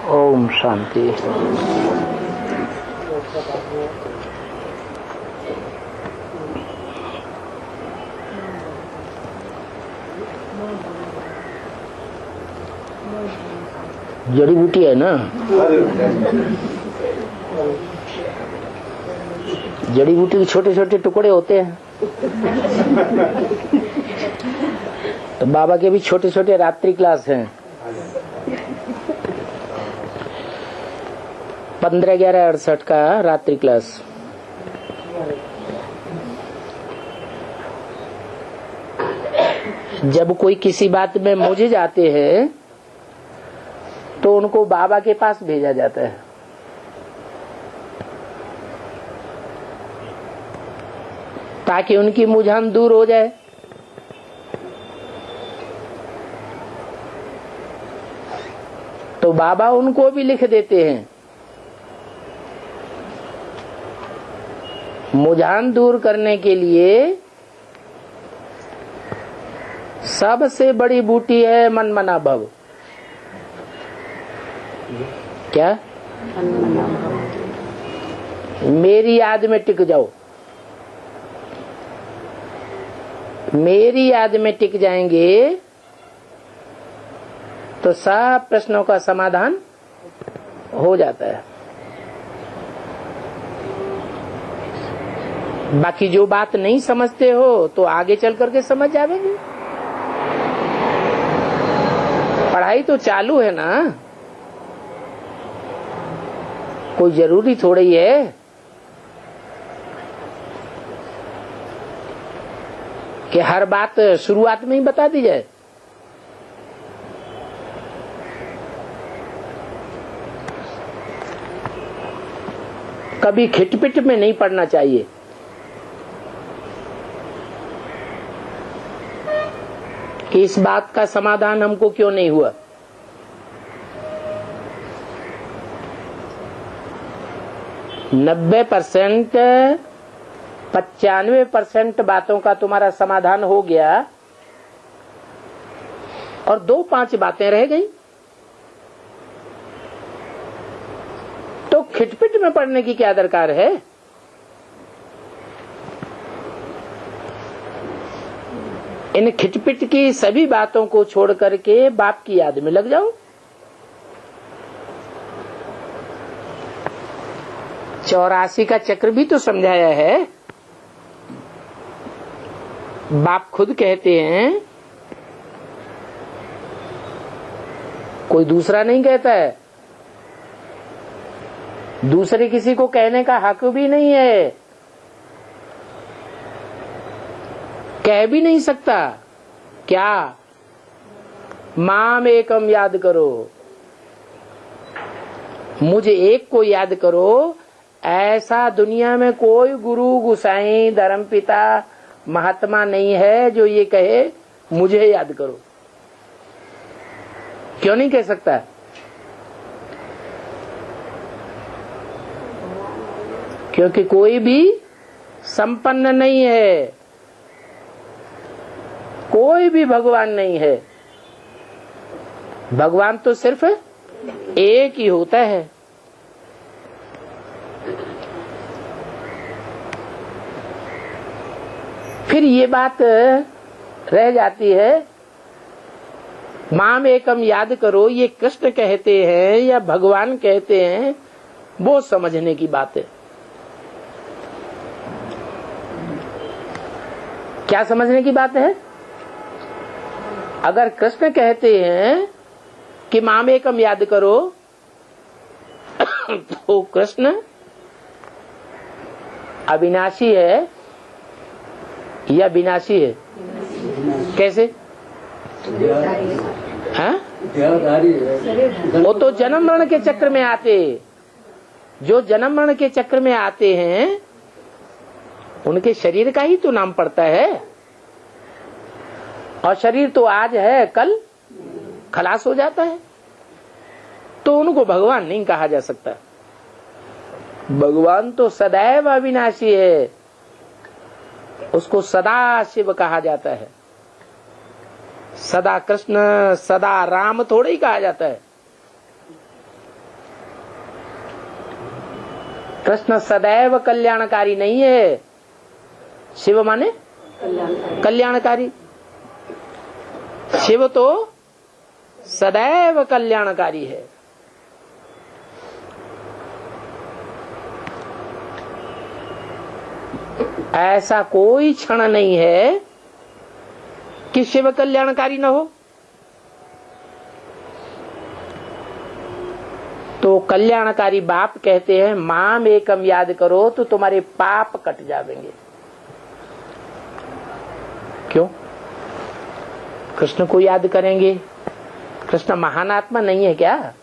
ओम शांति। जड़ी बूटी है ना, जड़ी बूटी के छोटे छोटे टुकड़े होते हैं। तो बाबा के भी छोटे छोटे रात्रि क्लास हैं। 15/11/68 का रात्रि क्लास। जब कोई किसी बात में मुझे जाते हैं तो उनको बाबा के पास भेजा जाता है। ताकि उनकी मुझान दूर हो जाए। तो बाबा उनको भी लिख देते हैं। मुझान दूर करने के लिए सबसे बड़ी बूटी है मनमना भव। क्या? मेरी याद में टिक जाओ। मेरी याद में टिक जाएंगे तो सब प्रश्नों का समाधान हो जाता है। बाकी जो बात नहीं समझते हो तो आगे चल करके समझ जाएंगे। पढ़ाई तो चालू है ना, कोई जरूरी थोड़ी है कि हर बात शुरुआत में ही बता दी जाए। कभी खिटपिट में नहीं पढ़ना चाहिए। कि इस बात का समाधान हमको क्यों नहीं हुआ। नब्बे 95% बातों का तुम्हारा समाधान हो गया और 2-5 बातें रह गई। तो खिटपिट में पढ़ने की क्या दरकार है। इन खिटपिट की सभी बातों को छोड़ करके बाप की याद में लग जाओ। 84 का चक्र भी तो समझाया है। बाप खुद कहते हैं, कोई दूसरा नहीं कहता है। दूसरे किसी को कहने का हक भी नहीं है, कह भी नहीं सकता। क्या? माम एकम याद करो, मुझे एक को याद करो। ऐसा दुनिया में कोई गुरु, गुसाई, धर्मपिता, महात्मा नहीं है जो ये कहे मुझे याद करो। क्यों नहीं कह सकता? क्योंकि कोई भी संपन्न नहीं है, कोई भी भगवान नहीं है। भगवान तो सिर्फ एक ही होता है। फिर ये बात रह जाती है, माम एकम याद करो, ये कृष्ण कहते हैं या भगवान कहते हैं, वो समझने की बात है। क्या समझने की बात है? अगर कृष्ण कहते हैं कि माम एकम याद करो तो कृष्ण अविनाशी है या विनाशी है? कैसे? हाँ? वो तो जन्म मरण के चक्र में आते। जो जन्म मरण के चक्र में आते हैं उनके शरीर का ही तो नाम पड़ता है। और शरीर तो आज है, कल खलास हो जाता है। तो उनको भगवान नहीं कहा जा सकता। भगवान तो सदैव अविनाशी है, उसको सदा शिव कहा जाता है। सदा कृष्ण, सदा राम थोड़ा ही कहा जाता है। कृष्ण सदैव कल्याणकारी नहीं है। शिव माने कल्याणकारी। शिव तो सदैव कल्याणकारी है। ऐसा कोई क्षण नहीं है कि शिव कल्याणकारी न हो। तो कल्याणकारी बाप कहते हैं माम एकम याद करो तो तुम्हारे पाप कट जाएंगे। क्यों? कृष्ण को याद करेंगे। कृष्ण महान आत्मा नहीं है क्या?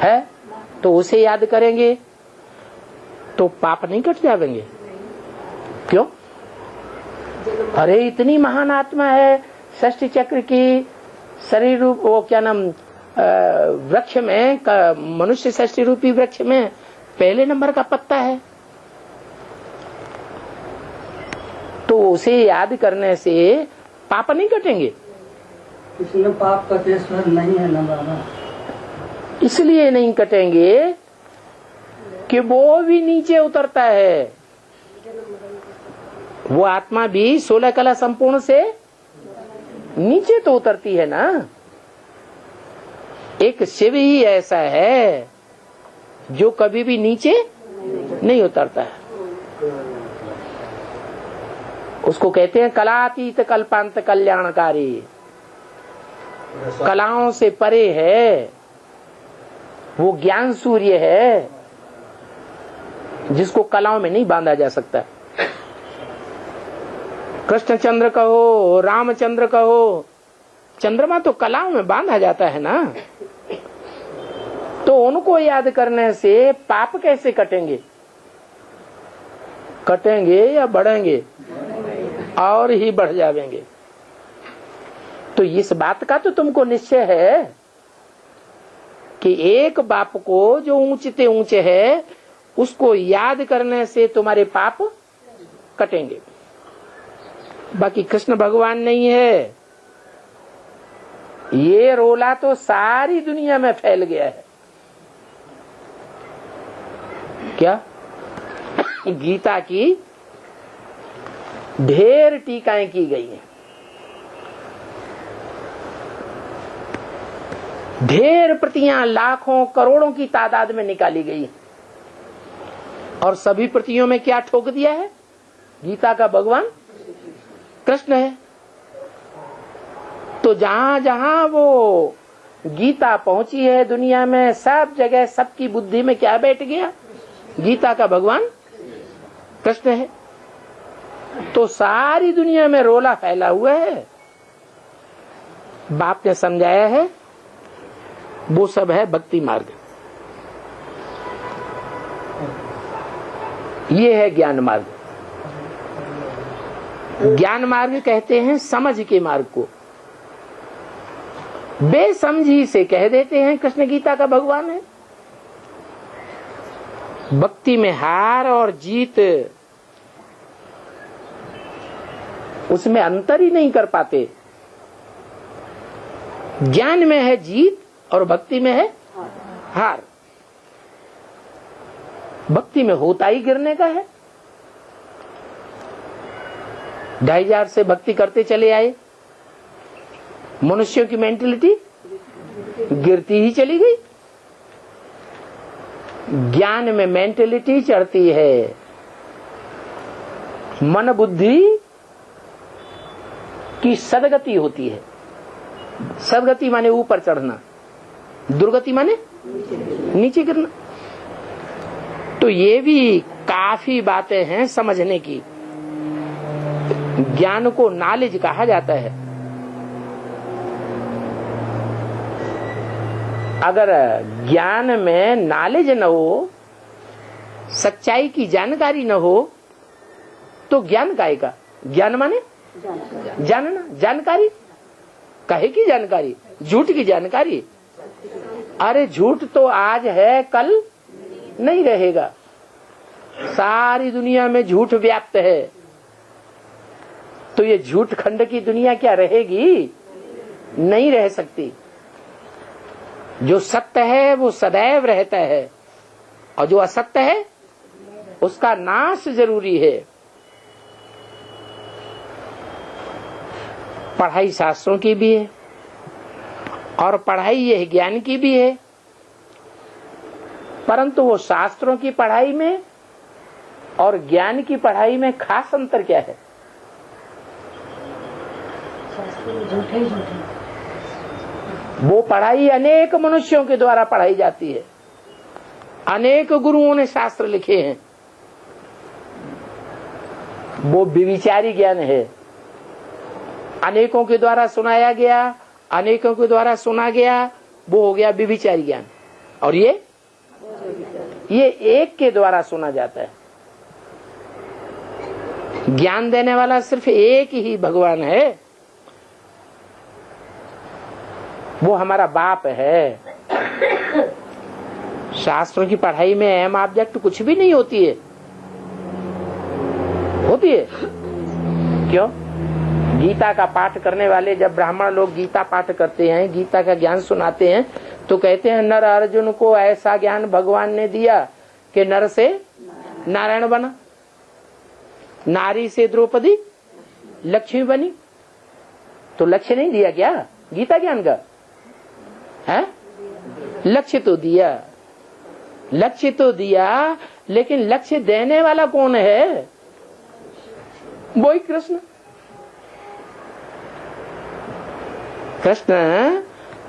है? तो उसे याद करेंगे तो पाप नहीं कट जाएंगे। क्यों? अरे इतनी महान आत्मा है, षष्ठी चक्र की शरीर रूप, वो क्या नाम, वृक्ष में, मनुष्य षष्ठी रूपी वृक्ष में पहले नंबर का पत्ता है। तो उसे याद करने से पाप नहीं कटेंगे। इसमें पाप कटेश्वर नहीं है ना बाबा। इसलिए नहीं कटेंगे कि वो भी नीचे उतरता है। वो आत्मा भी 16 कला संपूर्ण से नीचे तो उतरती है ना। एक शिव ही ऐसा है जो कभी भी नीचे नहीं उतरता है। उसको कहते हैं कलातीत कल्पांत कल्याणकारी। कलाओं से परे है, वो ज्ञान सूर्य है जिसको कलाओं में नहीं बांधा जा सकता। कृष्णचंद्र कहो, रामचंद्र कहो, चंद्रमा तो कलाओं में बांधा जाता है ना। तो उनको याद करने से पाप कैसे कटेंगे? कटेंगे या बढ़ेंगे? और ही बढ़ जाएंगे। तो इस बात का तो तुमको निश्चय है कि एक बाप को जो ऊंचते ऊंचे है उसको याद करने से तुम्हारे पाप कटेंगे। बाकी कृष्ण भगवान नहीं है। ये रोला तो सारी दुनिया में फैल गया है। क्या? गीता की ढेर टीकाएं की गई हैं, ढेर प्रतियां लाखों करोड़ों की तादाद में निकाली गई, और सभी प्रतियों में क्या ठोक दिया है? गीता का भगवान कृष्ण है। तो जहां जहां वो गीता पहुंची है दुनिया में, सब जगह सबकी बुद्धि में क्या बैठ गया? गीता का भगवान कृष्ण है। तो सारी दुनिया में रोला फैला हुआ है। बाप ने समझाया है, वो सब है भक्ति मार्ग। ये है ज्ञान मार्ग। ज्ञान मार्ग कहते हैं समझ के मार्ग को। बेसमझी से कह देते हैं कृष्ण गीता का भगवान है। भक्ति में हार और जीत, उसमें अंतर ही नहीं कर पाते। ज्ञान में है जीत और भक्ति में है हार। भक्ति में होता ही गिरने का है। 2500 से भक्ति करते चले आए, मनुष्यों की मेंटेलिटी गिरती ही चली गई। ज्ञान में मेंटेलिटी चढ़ती है, मन बुद्धि की सदगति होती है। सदगति माने ऊपर चढ़ना, दुर्गति माने नीचे गिरना। तो ये भी काफी बातें हैं समझने की। ज्ञान को नॉलेज कहा जाता है। अगर ज्ञान में नॉलेज न हो, सच्चाई की जानकारी न हो, तो ज्ञान काहे का? ज्ञान माने जानना, जानकारी काहे की जानकारी? झूठ की जानकारी। अरे झूठ तो आज है, कल नहीं रहेगा। सारी दुनिया में झूठ व्याप्त है। तो ये झूठ खंड की दुनिया क्या रहेगी? नहीं रह सकती। जो सत्य है वो सदैव रहता है। और जो असत्य है उसका नाश जरूरी है। पढ़ाई शास्त्रों की भी है और पढ़ाई यह ज्ञान की भी है, परंतु वो शास्त्रों की पढ़ाई में और ज्ञान की पढ़ाई में खास अंतर क्या है? वो पढ़ाई अनेक मनुष्यों के द्वारा पढ़ाई जाती है, अनेक गुरुओं ने शास्त्र लिखे हैं, वो विविचारी ज्ञान है, अनेकों के द्वारा सुनाया गया, अनेकों के द्वारा सुना गया, वो हो गया विविचारी ज्ञान। और ये एक के द्वारा सुना जाता है। ज्ञान देने वाला सिर्फ एक ही भगवान है, वो हमारा बाप है। शास्त्रों की पढ़ाई में अहम ऑब्जेक्ट कुछ भी नहीं होती है। होती है क्यों? गीता का पाठ करने वाले जब ब्राह्मण लोग गीता पाठ करते हैं, गीता का ज्ञान सुनाते हैं, तो कहते हैं नर अर्जुन को ऐसा ज्ञान भगवान ने दिया कि नर से नारायण बना, नारी से द्रौपदी लक्ष्मी बनी। तो लक्ष्य नहीं दिया क्या गीता ज्ञान का? है लक्ष्य तो दिया, लक्ष्य तो दिया, लेकिन लक्ष्य देने वाला कौन है? वही कृष्ण। कृष्ण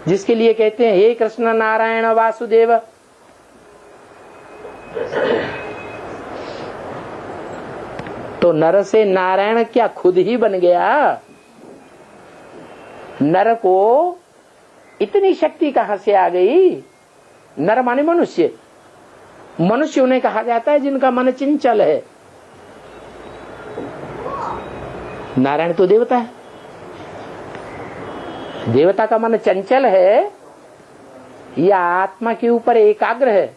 जिसके लिए कहते हैं हे कृष्ण नारायण वासुदेव। तो नर से नारायण क्या खुद ही बन गया? नर को इतनी शक्ति कहां से आ गई? नर माने मनुष्य। मनुष्य उन्हें कहा जाता है जिनका मन चंचल है। नारायण तो देवता है, देवता का मन चंचल है या आत्मा के ऊपर एकाग्र है?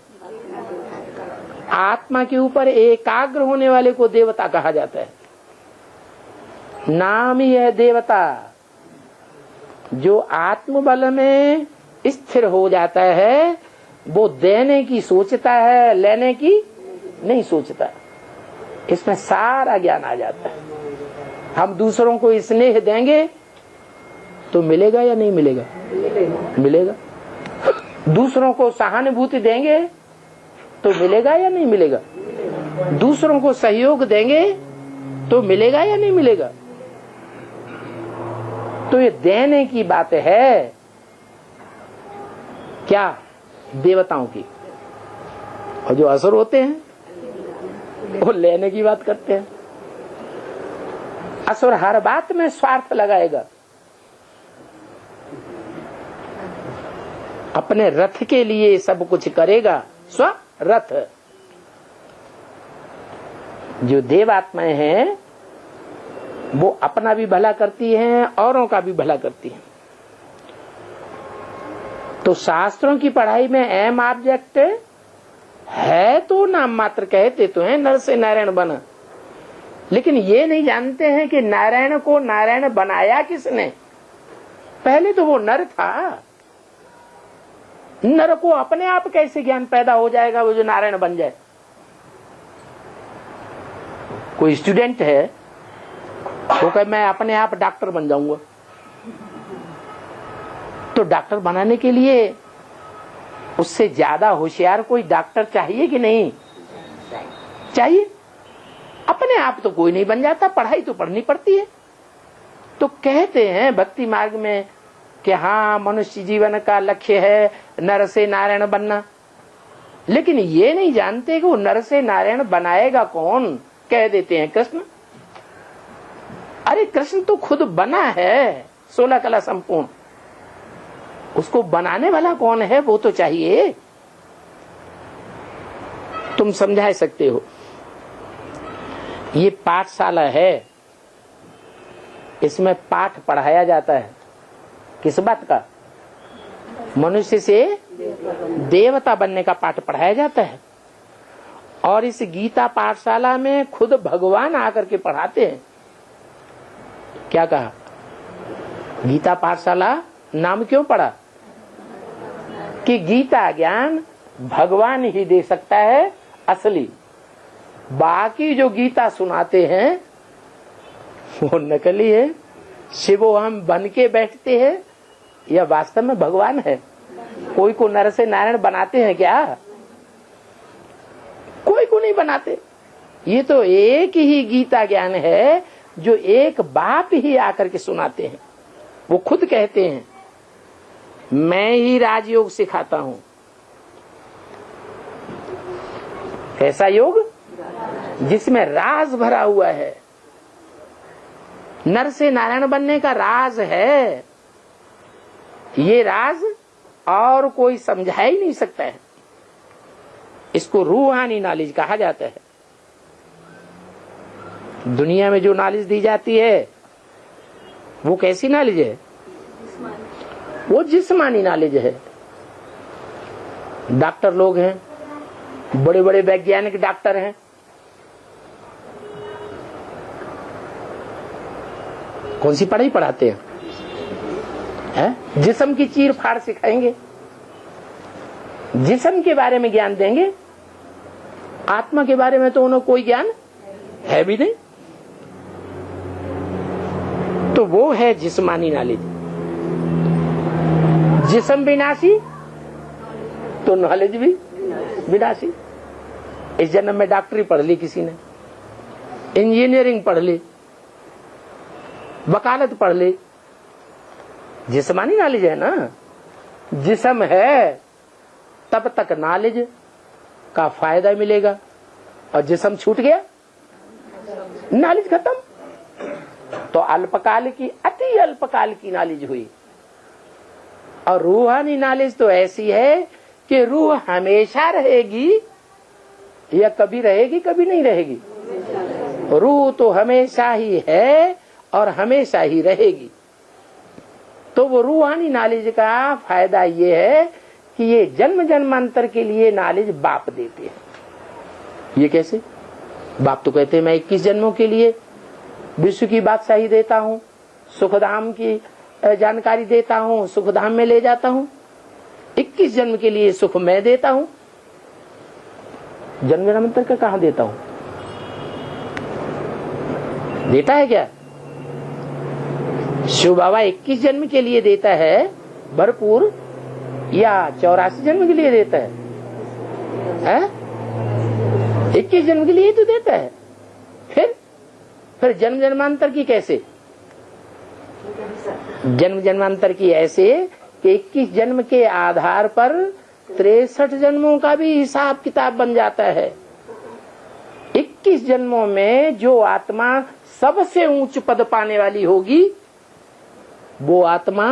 आत्मा के ऊपर एकाग्र होने वाले को देवता कहा जाता है। नाम ही है देवता। जो आत्मबल में स्थिर हो जाता है वो देने की सोचता है, लेने की नहीं सोचता। इसमें सारा ज्ञान आ जाता है। हम दूसरों को स्नेह देंगे तो मिलेगा या नहीं मिलेगा? मिलेगा। दूसरों को सहानुभूति देंगे तो मिलेगा या नहीं मिलेगा? दूसरों को सहयोग देंगे तो मिलेगा या नहीं मिलेगा? तो ये देने की बात है क्या? देवताओं की। और जो असुर होते हैं वो लेने की बात करते हैं। असुर हर बात में स्वार्थ लगाएगा। अपने रथ के लिए सब कुछ करेगा, स्वरथ। जो देवात्माएं हैं वो अपना भी भला करती हैं, औरों का भी भला करती हैं। तो शास्त्रों की पढ़ाई में अहम ऑब्जेक्ट है तो नाम मात्र कहते तो हैं नर से नारायण बना, लेकिन ये नहीं जानते हैं कि नारायण को नारायण बनाया किसने। पहले तो वो नर था। नर को अपने आप कैसे ज्ञान पैदा हो जाएगा वो जो नारायण बन जाए? कोई स्टूडेंट है वो कहे मैं अपने आप डॉक्टर बन जाऊंगा, तो डॉक्टर बनाने के लिए उससे ज्यादा होशियार कोई डॉक्टर चाहिए कि नहीं चाहिए? अपने आप तो कोई नहीं बन जाता, पढ़ाई तो पढ़नी पड़ती है। तो कहते हैं भक्ति मार्ग में कि हाँ मनुष्य जीवन का लक्ष्य है नर से नारायण बनना, लेकिन ये नहीं जानते कि वो नर से नारायण बनाएगा कौन। कह देते हैं कृष्ण। अरे कृष्ण तो खुद बना है 16 कला संपूर्ण, उसको बनाने वाला कौन है वो तो चाहिए। तुम समझा सकते हो। ये पाठशाला है, इसमें पाठ पढ़ाया जाता है। किस बात का? मनुष्य से देवता बनने का पाठ पढ़ाया जाता है। और इस गीता पाठशाला में खुद भगवान आकर के पढ़ाते हैं। क्या कहा? गीता पाठशाला नाम क्यों पड़ा? कि गीता ज्ञान भगवान ही दे सकता है असली। बाकी जो गीता सुनाते हैं वो नकली है। शिवो हम बन के बैठते हैं या वास्तव में भगवान है? कोई को नर से नारायण बनाते हैं क्या? कोई को नहीं बनाते। ये तो एक ही गीता ज्ञान है जो एक बाप ही आकर के सुनाते हैं। वो खुद कहते हैं मैं ही राजयोग सिखाता हूं। ऐसा योग जिसमें राज भरा हुआ है। नर से नारायण बनने का राज है। ये राज और कोई समझा ही नहीं सकता है। इसको रूहानी नॉलेज कहा जाता है। दुनिया में जो नॉलेज दी जाती है वो कैसी नॉलेज है? वो जिस्मानी नॉलेज है। डॉक्टर लोग हैं, बड़े बड़े वैज्ञानिक डॉक्टर हैं, कौन सी पढ़ाई पढ़ाते हैं? जिस्म की चीर फाड़ सिखाएंगे, जिस्म के बारे में ज्ञान देंगे। आत्मा के बारे में तो उन्हें कोई ज्ञान है भी नहीं। तो वो है जिस्मानी नॉलेज। जिस्म विनाशी तो नॉलेज भी विनाशी। इस जन्म में डॉक्टरी पढ़ ली किसी ने, इंजीनियरिंग पढ़ ली, वकालत पढ़ ली, जिस्मानी नॉलेज है ना। जिस्म है तब तक नॉलेज का फायदा मिलेगा, और जिस्म छूट गया नॉलेज खत्म। तो अल्पकाल की, अति अल्पकाल की नॉलेज हुई। और रूहानी नॉलेज तो ऐसी है कि रूह हमेशा रहेगी या कभी रहेगी कभी नहीं रहेगी। रूह तो हमेशा ही है और हमेशा ही रहेगी। तो वो रूहानी नॉलेज का फायदा ये है कि ये जन्म जन्मांतर के लिए नॉलेज बाप देते हैं। ये कैसे? बाप तो कहते हैं मैं 21 जन्मों के लिए विश्व की बादशाही देता हूँ, सुखधाम की जानकारी देता हूँ, सुखधाम में ले जाता हूँ। 21 जन्म के लिए सुख मैं देता हूँ। जन्म जन्मांतर का कहाँ देता हूँ? देता है क्या? शिव बाबा 21 जन्म के लिए देता है भरपूर, या 84 जन्म के लिए देता है? 21 जन्म के लिए तो देता है। फिर जन्म जन्मांतर की कैसे? जन्म जन्मांतर की ऐसे कि 21 जन्म के आधार पर 63 जन्मों का भी हिसाब किताब बन जाता है। 21 जन्मों में जो आत्मा सबसे ऊंच पद पाने वाली होगी, वो आत्मा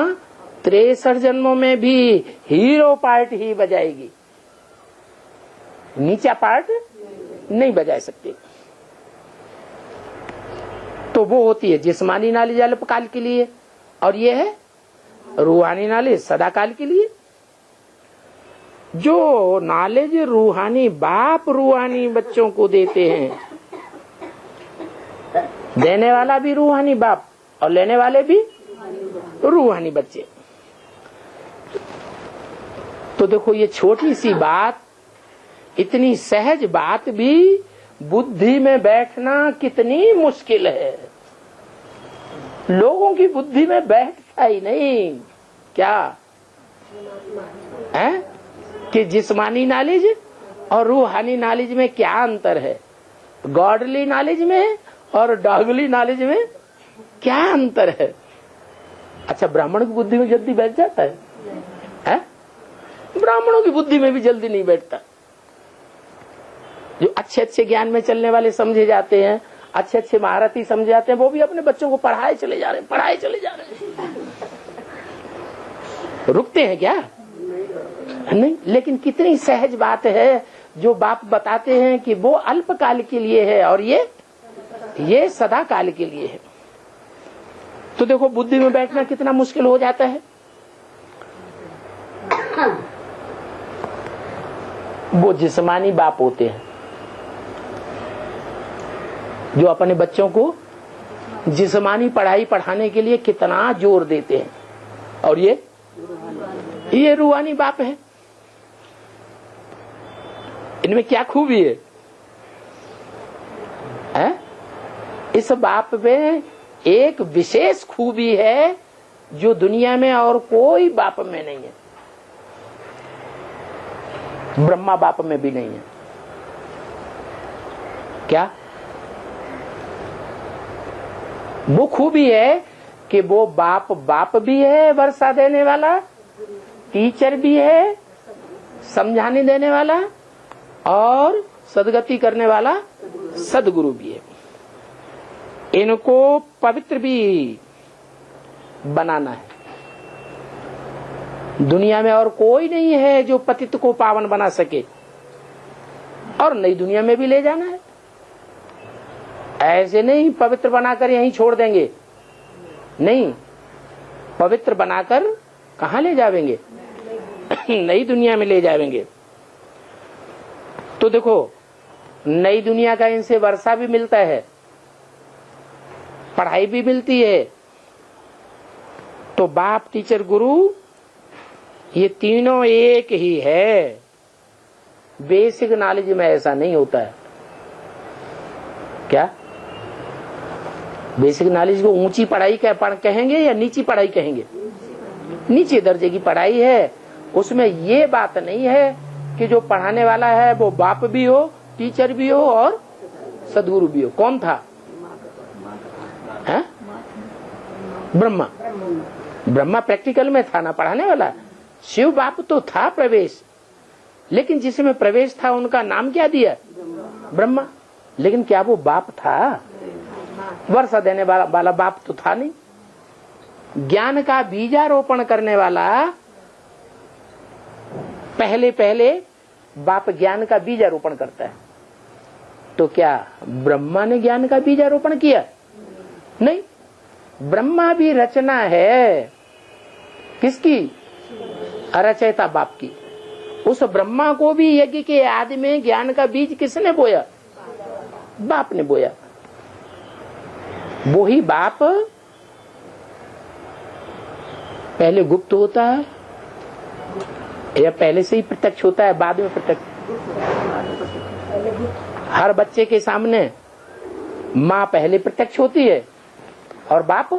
63 जन्मों में भी हीरो पार्ट ही बजाएगी, नीचा पार्ट नहीं बजा सकते। तो वो होती है जिस्मानी नॉलेज अल्पकाल के लिए, और ये है रूहानी नॉलेज सदाकाल के लिए। जो नॉलेज रूहानी बाप रूहानी बच्चों को देते हैं, देने वाला भी रूहानी बाप और लेने वाले भी रूहानी बच्चे। तो देखो ये छोटी सी बात, इतनी सहज बात भी बुद्धि में बैठना कितनी मुश्किल है। लोगों की बुद्धि में बैठता ही नहीं। क्या है कि जिस्मानी नॉलेज और रूहानी नॉलेज में क्या अंतर है? गॉडली नॉलेज में और डॉगली नॉलेज में क्या अंतर है? अच्छा, ब्राह्मण की बुद्धि में जल्दी बैठ जाता है? ब्राह्मणों की बुद्धि में भी जल्दी नहीं बैठता। जो अच्छे अच्छे ज्ञान में चलने वाले समझे जाते हैं, अच्छे अच्छे महारथी समझे जाते हैं, वो भी अपने बच्चों को पढ़ाए चले जा रहे हैं, पढ़ाए चले जा रहे हैं। रुकते हैं क्या? नहीं। लेकिन कितनी सहज बात है जो बाप बताते हैं कि वो अल्पकाल के लिए है और ये सदा काल के लिए है। तो देखो बुद्धि में बैठना कितना मुश्किल हो जाता है। वो जिस्मानी बाप होते हैं जो अपने बच्चों को जिस्मानी पढ़ाई पढ़ाने के लिए कितना जोर देते हैं, और ये रूहानी बाप है। इनमें क्या खूबी है? इस बाप में एक विशेष खूबी है जो दुनिया में और कोई बाप में नहीं है, ब्रह्मा बाप में भी नहीं है। क्या वो खूबी है कि वो बाप भी है, वर्षा देने वाला, टीचर भी है, समझाने देने वाला, और सदगति करने वाला सदगुरु भी है। इनको पवित्र भी बनाना है। दुनिया में और कोई नहीं है जो पतित को पावन बना सके, और नई दुनिया में भी ले जाना है। ऐसे नहीं पवित्र बनाकर यहीं छोड़ देंगे, नहीं, पवित्र बनाकर कहां ले जाएंगे? नई दुनिया में ले जाएंगे। तो देखो, नई दुनिया का इनसे वर्षा भी मिलता है, पढ़ाई भी मिलती है। तो बाप, टीचर, गुरु, ये तीनों एक ही है। बेसिक नॉलेज में ऐसा नहीं होता है। क्या बेसिक नॉलेज को ऊंची पढ़ाई कहेंगे या नीची पढ़ाई कहेंगे? नीचे दर्जे की पढ़ाई है। उसमें ये बात नहीं है कि जो पढ़ाने वाला है वो बाप भी हो, टीचर भी हो और सदगुरु भी हो। कौन था? ब्रह्मा। ब्रह्मा प्रैक्टिकल में था ना पढ़ाने वाला। शिव बाप तो था प्रवेश, लेकिन जिसमें प्रवेश था उनका नाम क्या दिया? ब्रह्मा। लेकिन क्या वो बाप था? वर्षा देने वाला बाप तो था नहीं। ज्ञान का बीजारोपण करने वाला पहले बाप ज्ञान का बीजारोपण करता है। तो क्या ब्रह्मा ने ज्ञान का बीजारोपण किया? नहीं, ब्रह्मा भी रचना है। किसकी? रचयिता बाप की। उस ब्रह्मा को भी यज्ञ के आदि में ज्ञान का बीज किसने बोया? बाप ने बोया। वो ही बाप पहले गुप्त होता है या पहले से ही प्रत्यक्ष होता है, बाद में प्रत्यक्ष? हर बच्चे के सामने माँ पहले प्रत्यक्ष होती है और बाप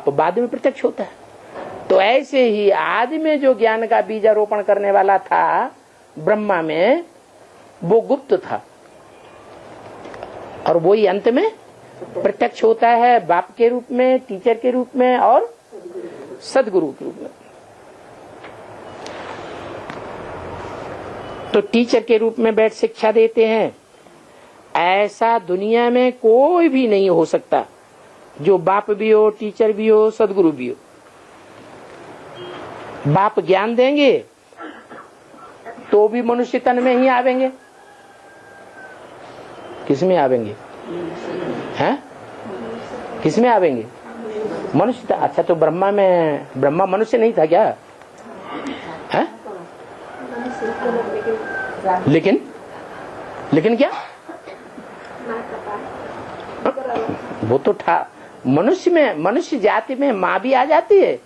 बाद में प्रत्यक्ष होता है। तो ऐसे ही आदि में जो ज्ञान का बीजारोपण करने वाला था ब्रह्मा में, वो गुप्त था, और वही अंत में प्रत्यक्ष होता है बाप के रूप में, टीचर के रूप में और सदगुरु के रूप में। तो टीचर के रूप में बैठ शिक्षा देते हैं। ऐसा दुनिया में कोई भी नहीं हो सकता जो बाप भी हो, टीचर भी हो, सदगुरु भी हो। बाप ज्ञान देंगे तो भी मनुष्य तन में ही आवेंगे। किसमें आवेंगे? हैं? किसमें आवेंगे? मनुष्य। अच्छा, तो ब्रह्मा मनुष्य नहीं था क्या? हैं? लेकिन क्या वो तो था। मनुष्य जाति में माँ भी आ जाती है,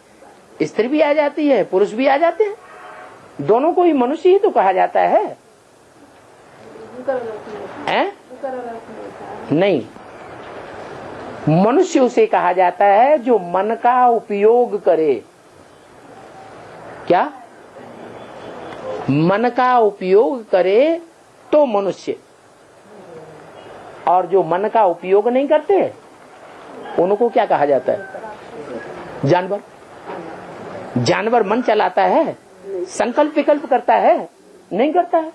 स्त्री भी आ जाती है, पुरुष भी आ जाते हैं। दोनों को ही मनुष्य ही तो कहा जाता है। नहीं, मनुष्य उसे कहा जाता है जो मन का उपयोग करे। क्या? मन का उपयोग करे तो मनुष्य, और जो मन का उपयोग नहीं करते उनको क्या कहा जाता है? जानवर। जानवर मन चलाता है, संकल्प विकल्प करता है? नहीं करता है।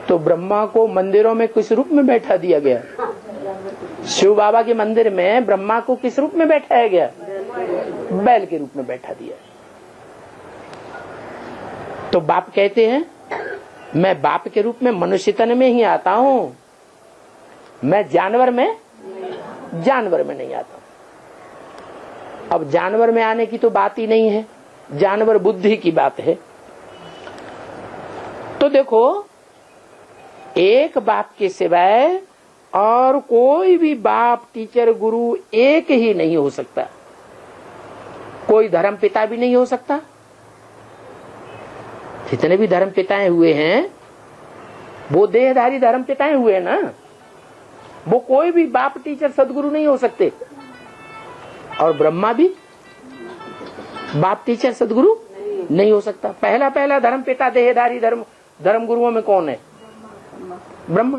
तो ब्रह्मा को मंदिरों में किस रूप में बैठा दिया गया? शिव बाबा के मंदिर में ब्रह्मा को किस रूप में बैठाया गया? बैल के रूप में बैठा दिया। तो बाप कहते हैं मैं बाप के रूप में मनुष्य तन में ही आता हूं, मैं जानवर में नहीं आता। अब जानवर में आने की तो बात ही नहीं है, जानवर बुद्धि की बात है। तो देखो, एक बाप के सिवाय और कोई भी बाप, टीचर, गुरु एक ही नहीं हो सकता। कोई धर्म पिता भी नहीं हो सकता, जितने भी धर्म पिताएं हुए हैं वो देहधारी धर्म पिताएं हुए हैं ना। वो कोई भी बाप टीचर सदगुरु नहीं हो सकते। और ब्रह्मा भी बाप टीचर सदगुरु नहीं हो सकता। पहला धर्म पिता देहधारी धर्म गुरुओं में कौन है? ब्रह्मा।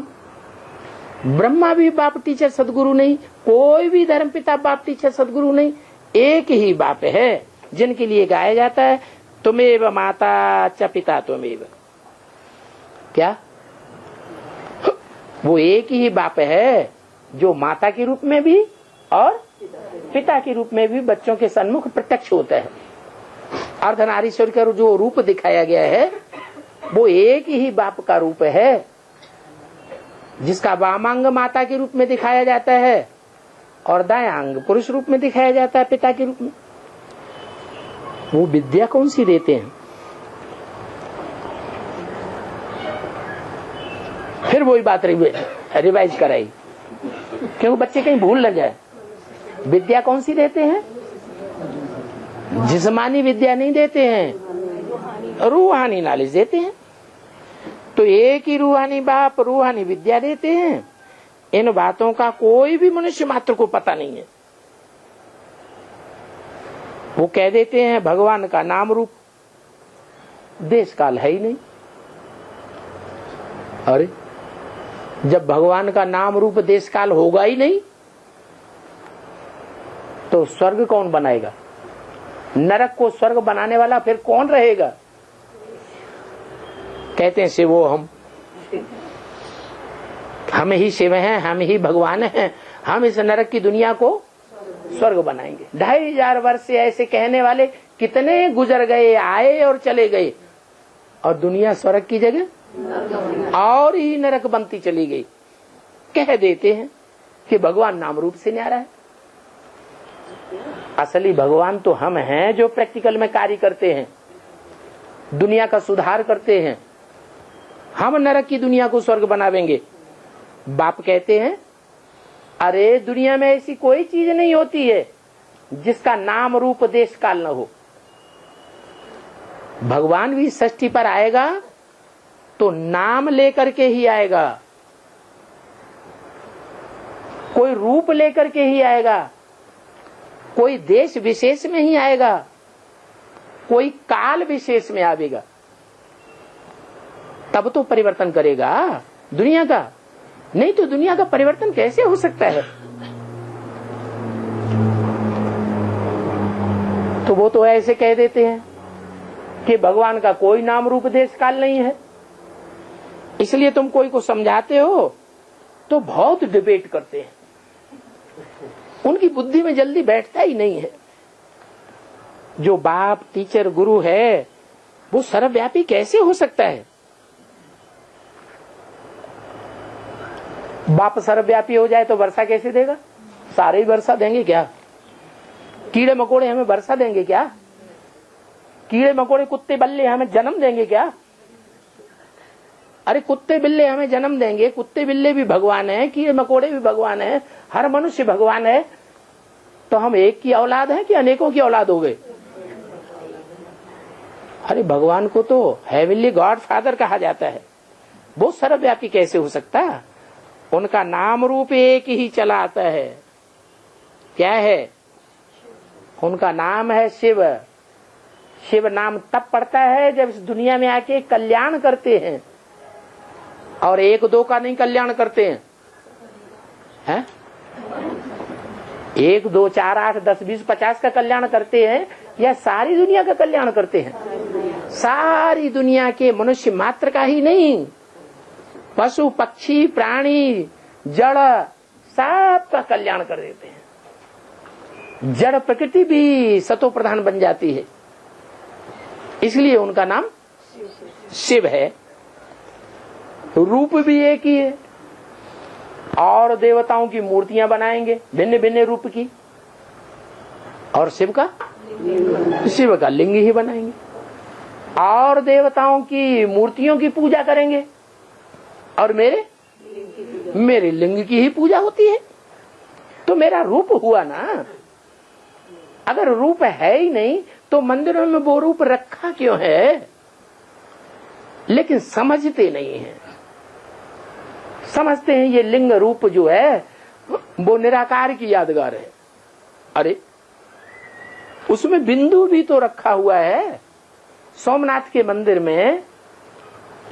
ब्रह्मा भी बाप टीचर सदगुरु नहीं, कोई भी धर्म पिता बाप टीचर सदगुरु नहीं। एक ही बाप है जिनके लिए गाया जाता है तुमेव माता च पिता त्वमेव। क्या वो एक ही बाप है जो माता के रूप में भी और पिता के रूप में भी बच्चों के सन्मुख प्रत्यक्ष होता है। अर्धनारीश्वर का जो रूप दिखाया गया है वो एक ही बाप का रूप है, जिसका वामांग माता के रूप में दिखाया जाता है और दायांग पुरुष रूप में दिखाया जाता है पिता के रूप में। वो विद्या कौन सी देते हैं? फिर वही बात रिवाइज कराई क्योंकि बच्चे कहीं भूल न जाए। विद्या कौन सी देते हैं? जिस्मानी विद्या नहीं देते हैं, रूहानी नॉलेज देते हैं। तो एक ही रूहानी बाप रूहानी विद्या देते हैं। इन बातों का कोई भी मनुष्य मात्र को पता नहीं है। वो कह देते हैं भगवान का नाम रूप देश काल है ही नहीं। अरे जब भगवान का नाम रूप देश काल होगा ही नहीं तो स्वर्ग कौन बनाएगा? नरक को स्वर्ग बनाने वाला फिर कौन रहेगा? कहते हैं शिवो हम ही शिव हैं, हम ही भगवान हैं, हम इस नरक की दुनिया को स्वर्ग बनाएंगे। 2500 वर्ष से ऐसे कहने वाले कितने गुजर गए, आए और चले गए, और दुनिया स्वर्ग की जगह और ही नरक बनती चली गई। कह देते हैं कि भगवान नाम रूप से न्यारा है। असली भगवान तो हम हैं जो प्रैक्टिकल में कार्य करते हैं, दुनिया का सुधार करते हैं। हम नरक की दुनिया को स्वर्ग बनावेंगे। बाप कहते हैं अरे दुनिया में ऐसी कोई चीज नहीं होती है जिसका नाम रूप देश काल न हो। भगवान भी षष्ठी पर आएगा तो नाम लेकर के ही आएगा, कोई रूप लेकर के ही आएगा, कोई देश विशेष में ही आएगा, कोई काल विशेष में आवेगा, तब तो परिवर्तन करेगा दुनिया का। नहीं तो दुनिया का परिवर्तन कैसे हो सकता है? तो वो तो ऐसे कह देते हैं कि भगवान का कोई नाम रूप देश काल नहीं है। इसलिए तुम कोई को समझाते हो तो बहुत डिबेट करते हैं, उनकी बुद्धि में जल्दी बैठता ही नहीं है। जो बाप टीचर गुरु है वो सर्वव्यापी कैसे हो सकता है? बाप सर्वव्यापी हो जाए तो वर्षा कैसे देगा? सारे ही वर्षा देंगे क्या? कीड़े मकोड़े हमें वर्षा देंगे क्या? कीड़े मकोड़े कुत्ते बिल्ले हमें जन्म देंगे क्या? अरे कुत्ते बिल्ले हमें जन्म देंगे, कुत्ते बिल्ले भी भगवान है, कीड़े मकोड़े भी भगवान है, हर मनुष्य भगवान है। तो हम एक की औलाद है कि अनेकों की औलाद हो गए? अरे भगवान को तो हेवनली गॉड फादर कहा जाता है। वो सर्वव्यापी कैसे हो सकता है? उनका नाम रूप एक ही चला आता है। क्या है? उनका नाम है शिव। शिव नाम तब पड़ता है जब इस दुनिया में आके कल्याण करते हैं, और एक दो का नहीं कल्याण करते हैं, हैं? 1 2 4 8 10 20 50 का कल्याण करते हैं या सारी दुनिया का कल्याण करते हैं? सारी दुनिया के मनुष्य मात्र का ही नहीं, पशु पक्षी प्राणी जड़ सबका कल्याण कर देते हैं। जड़ प्रकृति भी सतो प्रधान बन जाती है, इसलिए उनका नाम शिव है। रूप भी एक ही है, और देवताओं की मूर्तियां बनाएंगे भिन्न भिन्न रूप की, और शिव का लिंग ही बनाएंगे, और देवताओं की मूर्तियों की पूजा करेंगे, और मेरे लिंग की ही पूजा होती है। तो मेरा रूप हुआ ना। अगर रूप है ही नहीं तो मंदिरों में वो रूप रखा क्यों है? लेकिन समझते नहीं हैं। समझते हैं ये लिंग रूप जो है वो निराकार की यादगार है। अरे उसमें बिंदु भी तो रखा हुआ है। सोमनाथ के मंदिर में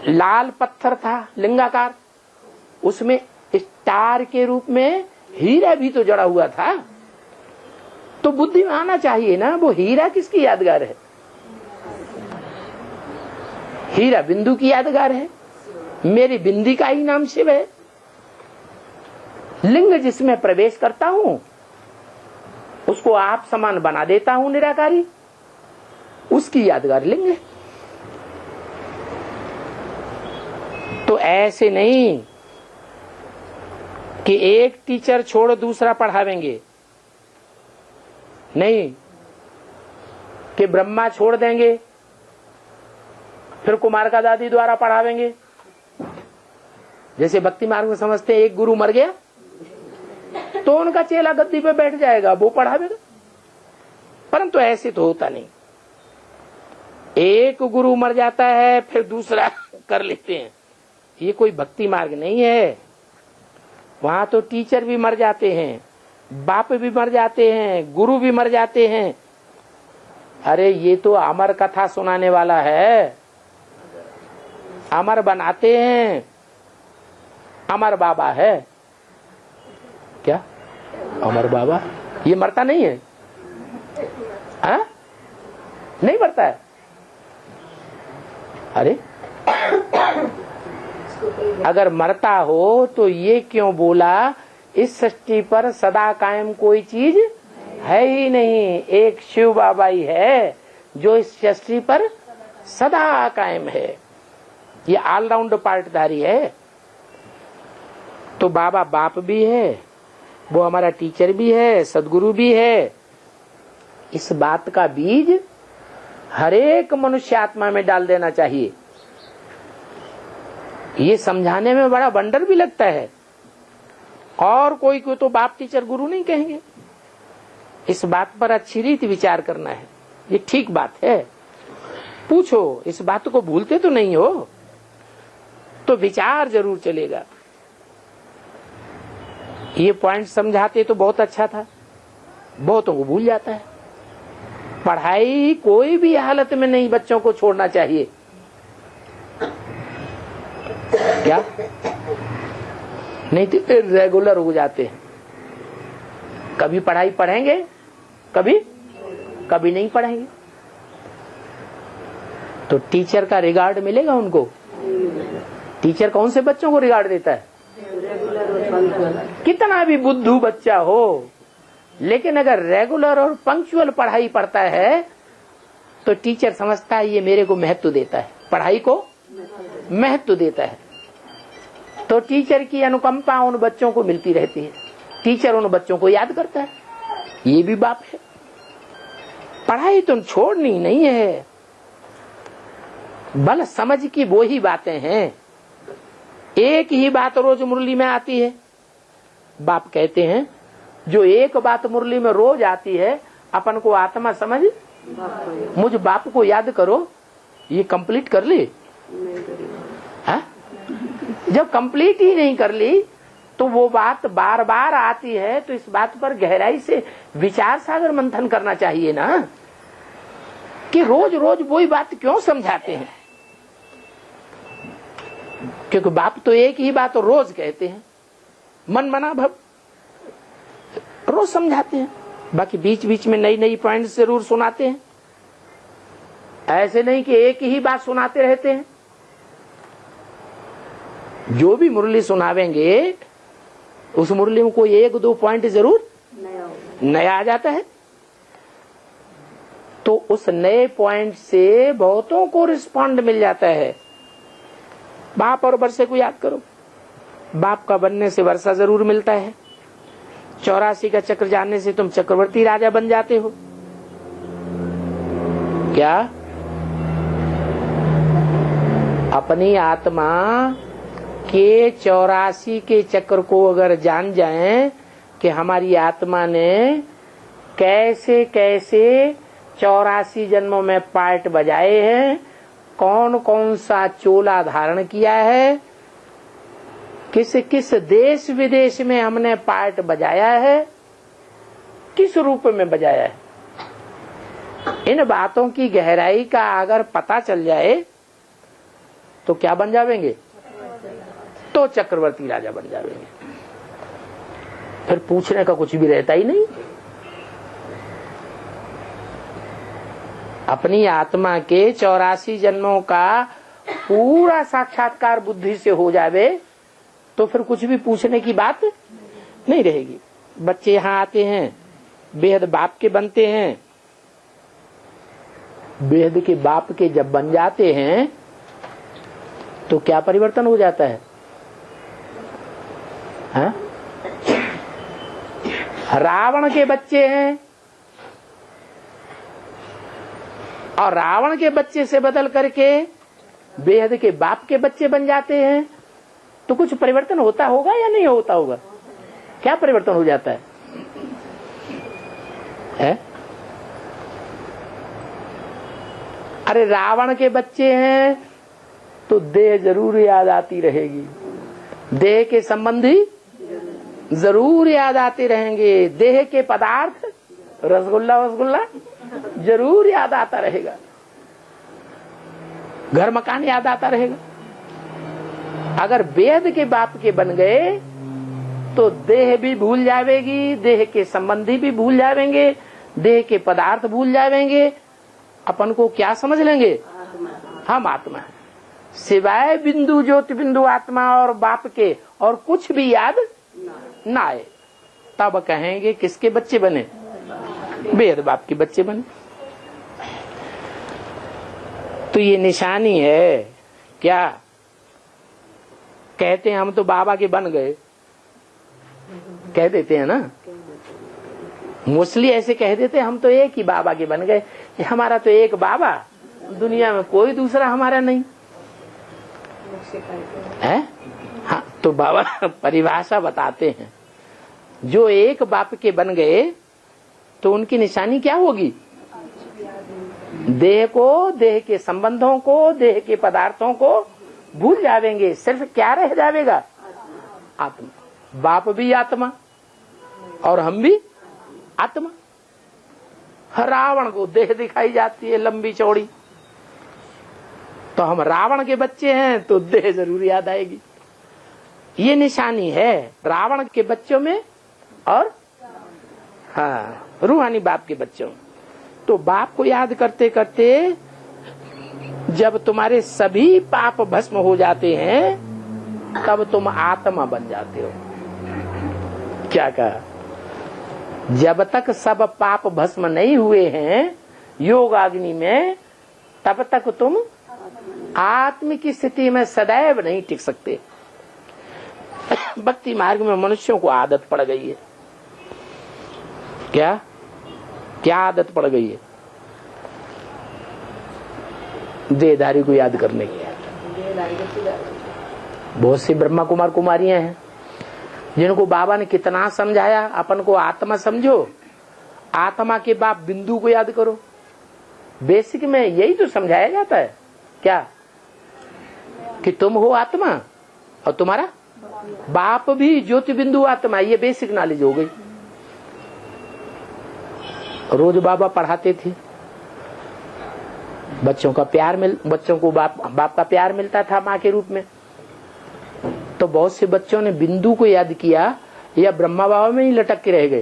लाल पत्थर था लिंगाकार, उसमें स्टार के रूप में हीरा भी तो जड़ा हुआ था। तो बुद्धि में आना चाहिए ना, वो हीरा किसकी यादगार है? हीरा बिंदु की यादगार है। मेरी बिंदी का ही नाम शिव है। लिंग जिसमें प्रवेश करता हूं उसको आप समान बना देता हूं निराकारी, उसकी यादगार लिंग है। तो ऐसे नहीं कि एक टीचर छोड़ दूसरा पढ़ावेंगे, नहीं कि ब्रह्मा छोड़ देंगे फिर कुमार का दादी द्वारा पढ़ावेंगे। जैसे भक्ति मार्ग में समझते हैं एक गुरु मर गया तो उनका चेला गद्दी पे बैठ जाएगा, वो पढ़ावेगा। परंतु ऐसे तो होता नहीं। एक गुरु मर जाता है फिर दूसरा कर लेते हैं। ये कोई भक्ति मार्ग नहीं है। वहां तो टीचर भी मर जाते हैं, बाप भी मर जाते हैं, गुरु भी मर जाते हैं। अरे ये तो अमर कथा सुनाने वाला है, अमर बनाते हैं। अमर बाबा है क्या? अमर बाबा ये मरता नहीं है, हाँ? नहीं मरता है। अरे अगर मरता हो तो ये क्यों बोला इस सृष्टि पर सदा कायम कोई चीज है ही नहीं, एक शिव बाबा ही है जो इस सृष्टि पर सदा कायम है। ये ऑलराउंड पार्टधारी है। तो बाबा बाप भी है, वो हमारा टीचर भी है, सदगुरु भी है। इस बात का बीज हर एक मनुष्य आत्मा में डाल देना चाहिए। ये समझाने में बड़ा वंडर भी लगता है। और कोई को तो बाप टीचर गुरु नहीं कहेंगे। इस बात पर अच्छी रीति विचार करना है। ये ठीक बात है। पूछो, इस बात को भूलते तो नहीं हो? तो विचार जरूर चलेगा। ये पॉइंट समझाते तो बहुत अच्छा था, बहुतों को भूल जाता है। पढ़ाई कोई भी हालत में नहीं बच्चों को छोड़ना चाहिए। क्या? नहीं तो रेगुलर हो जाते हैं। कभी पढ़ाई पढ़ेंगे, कभी नहीं पढ़ेंगे। तो टीचर का रिगार्ड मिलेगा उनको? टीचर कौन से बच्चों को रिगार्ड देता है? कितना भी बुद्धू बच्चा हो, लेकिन अगर रेगुलर और पंक्चुअल पढ़ाई पढ़ता है तो टीचर समझता है ये मेरे को महत्व देता है, पढ़ाई को महत्व देता है। तो टीचर की अनुकंपा उन बच्चों को मिलती रहती है। टीचर उन बच्चों को याद करता है। ये भी बाप है। पढ़ाई तो छोड़नी नहीं है, बल समझ की वो ही बातें हैं। एक ही बात रोज मुरली में आती है। बाप कहते हैं जो एक बात मुरली में रोज आती है, अपन को आत्मा समझ मुझ बाप को याद करो, ये कंप्लीट कर ली। हाँ? जब कंप्लीट ही नहीं कर ली तो वो बात बार बार आती है। तो इस बात पर गहराई से विचार सागर मंथन करना चाहिए ना, कि रोज रोज वही बात क्यों समझाते हैं। क्योंकि बाप तो एक ही बात रोज कहते हैं, मन मना भव रोज समझाते हैं। बाकी बीच बीच में नई नई पॉइंट्स जरूर सुनाते हैं। ऐसे नहीं कि एक ही बात सुनाते रहते हैं। जो भी मुरली सुनावेंगे उस मुरली में कोई एक दो पॉइंट जरूर नया आ जाता है। तो उस नए पॉइंट से बहुतों को रिस्पॉन्ड मिल जाता है। बाप और वर्षे को याद करो। बाप का बनने से वर्षा जरूर मिलता है। 84 का चक्र जानने से तुम चक्रवर्ती राजा बन जाते हो। क्या? अपनी आत्मा के 84 के चक्र को अगर जान जाएं कि हमारी आत्मा ने कैसे कैसे 84 जन्मों में पार्ट बजाए हैं कौन कौन सा चोला धारण किया है, किस किस देश विदेश में हमने पार्ट बजाया है, किस रूप में बजाया है, इन बातों की गहराई का अगर पता चल जाए तो क्या बन जाएंगे? तो चक्रवर्ती राजा बन जाएंगे। फिर पूछने का कुछ भी रहता ही नहीं। अपनी आत्मा के 84 जन्मों का पूरा साक्षात्कार बुद्धि से हो जावे तो फिर कुछ भी पूछने की बात नहीं रहेगी। बच्चे यहाँ आते हैं, बेहद बाप के बनते हैं, बेहद के बाप के जब बन जाते हैं तो क्या परिवर्तन हो जाता है? हाँ? रावण के बच्चे हैं और रावण के बच्चे से बदल करके बेहद के बाप के बच्चे बन जाते हैं तो कुछ परिवर्तन होता होगा या नहीं होता होगा? क्या परिवर्तन हो जाता है? अरे रावण के बच्चे हैं तो देह जरूर याद आती रहेगी, देह के संबंधी जरूर याद आते रहेंगे, देह के पदार्थ रसगुल्ला वसगुल्ला जरूर याद आता रहेगा, घर मकान याद आता रहेगा। अगर वेद के बाप के बन गए तो देह भी भूल जाएगी, देह के संबंधी भी भूल जाएंगे, देह के पदार्थ भूल जाएंगे। अपन को क्या समझ लेंगे? हम आत्मा है, सिवाय बिंदु ज्योति बिंदु आत्मा और बाप के और कुछ भी याद ना आए। तब कहेंगे किसके बच्चे बने? वेद बाप के बच्चे बने। तो ये निशानी है। क्या कहते हैं? हम तो बाबा के बन गए, कह देते हैं ना, मोस्टली ऐसे कह देते हैं, हम तो एक ही बाबा के बन गए, हमारा तो एक बाबा, दुनिया में कोई दूसरा हमारा नहीं है। हाँ, तो बाबा परिभाषा बताते हैं, जो एक बाप के बन गए तो उनकी निशानी क्या होगी? देह को, देह के संबंधों को, देह के पदार्थों को भूल जावेंगे। सिर्फ क्या रह जाएगा? आत्मा। बाप भी आत्मा और हम भी आत्मा। रावण को देह दिखाई जाती है लंबी चौड़ी, तो हम रावण के बच्चे हैं तो देह जरूर याद आएगी। ये निशानी है रावण के बच्चों में और हाँ रूहानी बाप के बच्चों। तो बाप को याद करते करते जब तुम्हारे सभी पाप भस्म हो जाते हैं तब तुम आत्मा बन जाते हो। क्या कहा? जब तक सब पाप भस्म नहीं हुए हैं योग अग्नि में, तब तक तुम आत्म की स्थिति में सदैव नहीं टिक सकते। भक्ति मार्ग में मनुष्यों को आदत पड़ गई है। क्या क्या आदत पड़ गई है? देहधारी को याद करने की। बहुत सी ब्रह्मा कुमार कुमारियां हैं जिनको बाबा ने कितना समझाया, अपन को आत्मा समझो, आत्मा के बाप बिंदु को याद करो। बेसिक में यही तो समझाया जाता है। क्या? कि तुम हो आत्मा और तुम्हारा बाप भी ज्योति बिंदु आत्मा। ये बेसिक नॉलेज हो गई। रोज बाबा पढ़ाते थे, बच्चों को बाप का प्यार मिलता था माँ के रूप में। तो बहुत से बच्चों ने बिंदु को याद किया या ब्रह्मा बाबा में ही लटक के रह गए।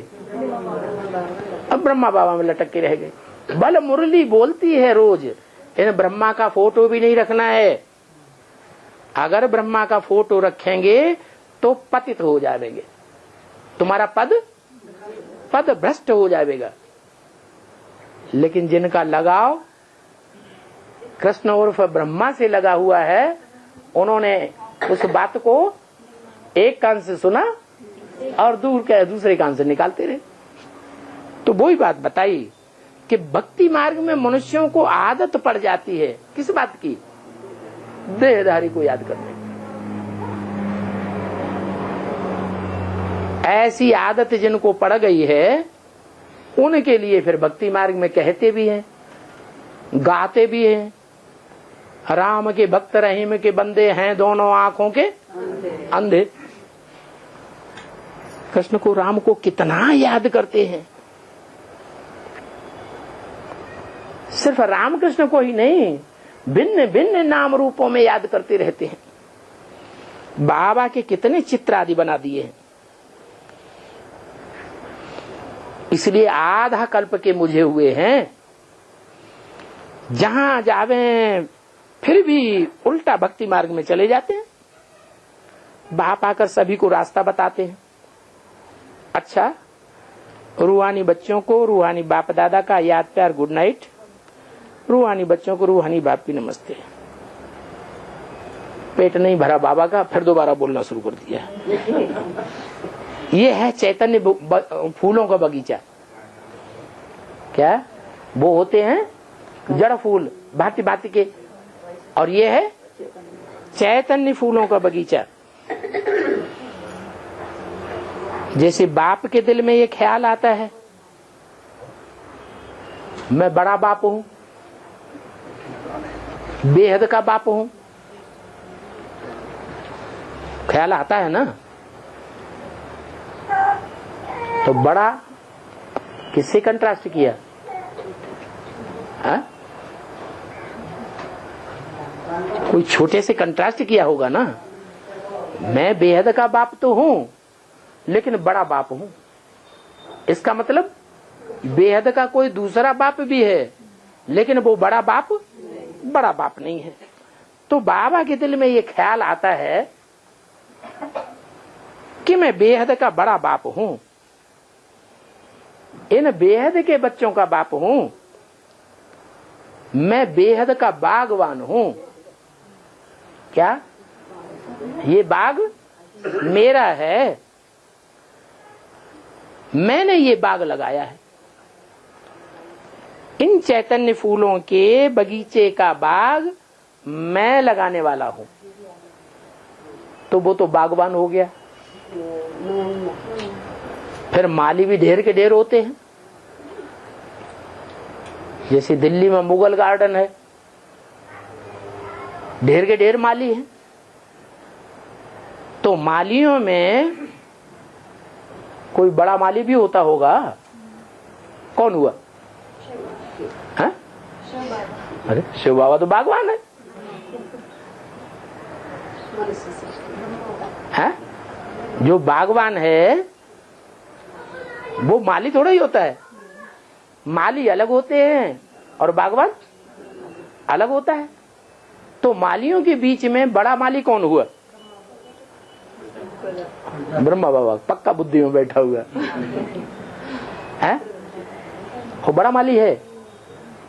अब ब्रह्मा बाबा में लटक के रह गए। बल मुरली बोलती है रोज, इन ब्रह्मा का फोटो भी नहीं रखना है। अगर ब्रह्मा का फोटो रखेंगे तो पतित हो जाएंगे, तुम्हारा पद भ्रष्ट हो जाएगा। लेकिन जिनका लगाव कृष्ण उर्फ ब्रह्मा से लगा हुआ है, उन्होंने उस बात को एक कान से सुना और दूसरे कान से निकालते रहे। तो वही बात बताई कि भक्ति मार्ग में मनुष्यों को आदत पड़ जाती है। किस बात की? देहधारी को याद करने की। ऐसी आदत जिनको पड़ गई है उनके लिए फिर भक्ति मार्ग में कहते भी हैं, गाते भी हैं, राम के भक्त रहीम के बंदे हैं दोनों आंखों के अंधे। कृष्ण को, राम को कितना याद करते हैं। सिर्फ राम कृष्ण को ही नहीं, भिन्न भिन्न नाम रूपों में याद करते रहते हैं। बाबा के कितने चित्र आदि बना दिए हैं। इसलिए आधा कल्प के मुझे हुए हैं। जहां जावे फिर भी उल्टा भक्ति मार्ग में चले जाते हैं। बाप आकर सभी को रास्ता बताते हैं। अच्छा, रूहानी बच्चों को रूहानी बाप दादा का याद प्यार गुड नाइट, रूहानी बच्चों को रूहानी बाप की नमस्ते। पेट नहीं भरा बाबा का, फिर दोबारा बोलना शुरू कर दिया। ये है चैतन्य फूलों का बगीचा। क्या वो होते हैं जड़ फूल भांति भांति के, और ये है चैतन्य फूलों का बगीचा। जैसे बाप के दिल में ये ख्याल आता है, मैं बड़ा बाप हूं, बेहद का बाप हूं, ख्याल आता है ना। तो बड़ा किससे कंट्रास्ट किया? हा? कोई छोटे से कंट्रास्ट किया होगा ना। मैं बेहद का बाप तो हूं, लेकिन बड़ा बाप हूं। इसका मतलब बेहद का कोई दूसरा बाप भी है, लेकिन वो बड़ा बाप नहीं है। तो बाबा के दिल में ये ख्याल आता है कि मैं बेहद का बड़ा बाप हूं, इन बेहद के बच्चों का बाप हूं, मैं बेहद का बागवान हूं। क्या ये बाग मेरा है? मैंने ये बाग लगाया है। इन चैतन्य फूलों के बगीचे का बाग मैं लगाने वाला हूं। तो वो तो बागवान हो गया। फिर माली भी ढेर के ढेर होते हैं। जैसे दिल्ली में मुगल गार्डन है, ढेर के ढेर माली हैं। तो मालियों में कोई बड़ा माली भी होता होगा। कौन हुआ? है? अरे शिव बाबा तो बागवान है। जो बागवान है वो माली थोड़ा ही होता है। माली अलग होते हैं और बागवान अलग होता है। तो मालियों के बीच में बड़ा माली कौन हुआ? ब्रह्मा बाबा पक्का बुद्धि में बैठा हुआ है। वो बड़ा माली है।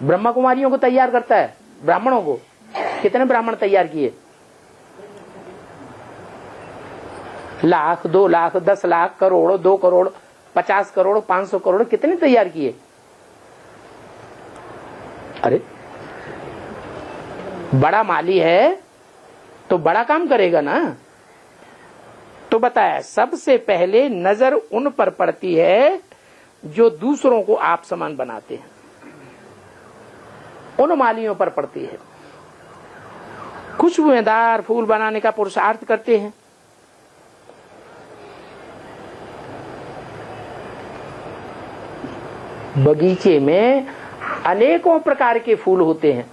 ब्रह्मा कुमारियों को तैयार करता है, ब्राह्मणों को। कितने ब्राह्मण तैयार किए? लाख, 2 लाख, 10 लाख, करोड़, 2 करोड़, 50 करोड़, 500 करोड़, कितने तैयार किए? अरे बड़ा माली है तो बड़ा काम करेगा ना। तो बताया, सबसे पहले नजर उन पर पड़ती है जो दूसरों को आप समान बनाते हैं। उन मालियों पर पड़ती है। खुशबूदार फूल बनाने का पुरुषार्थ करते हैं। बगीचे में अनेकों प्रकार के फूल होते हैं,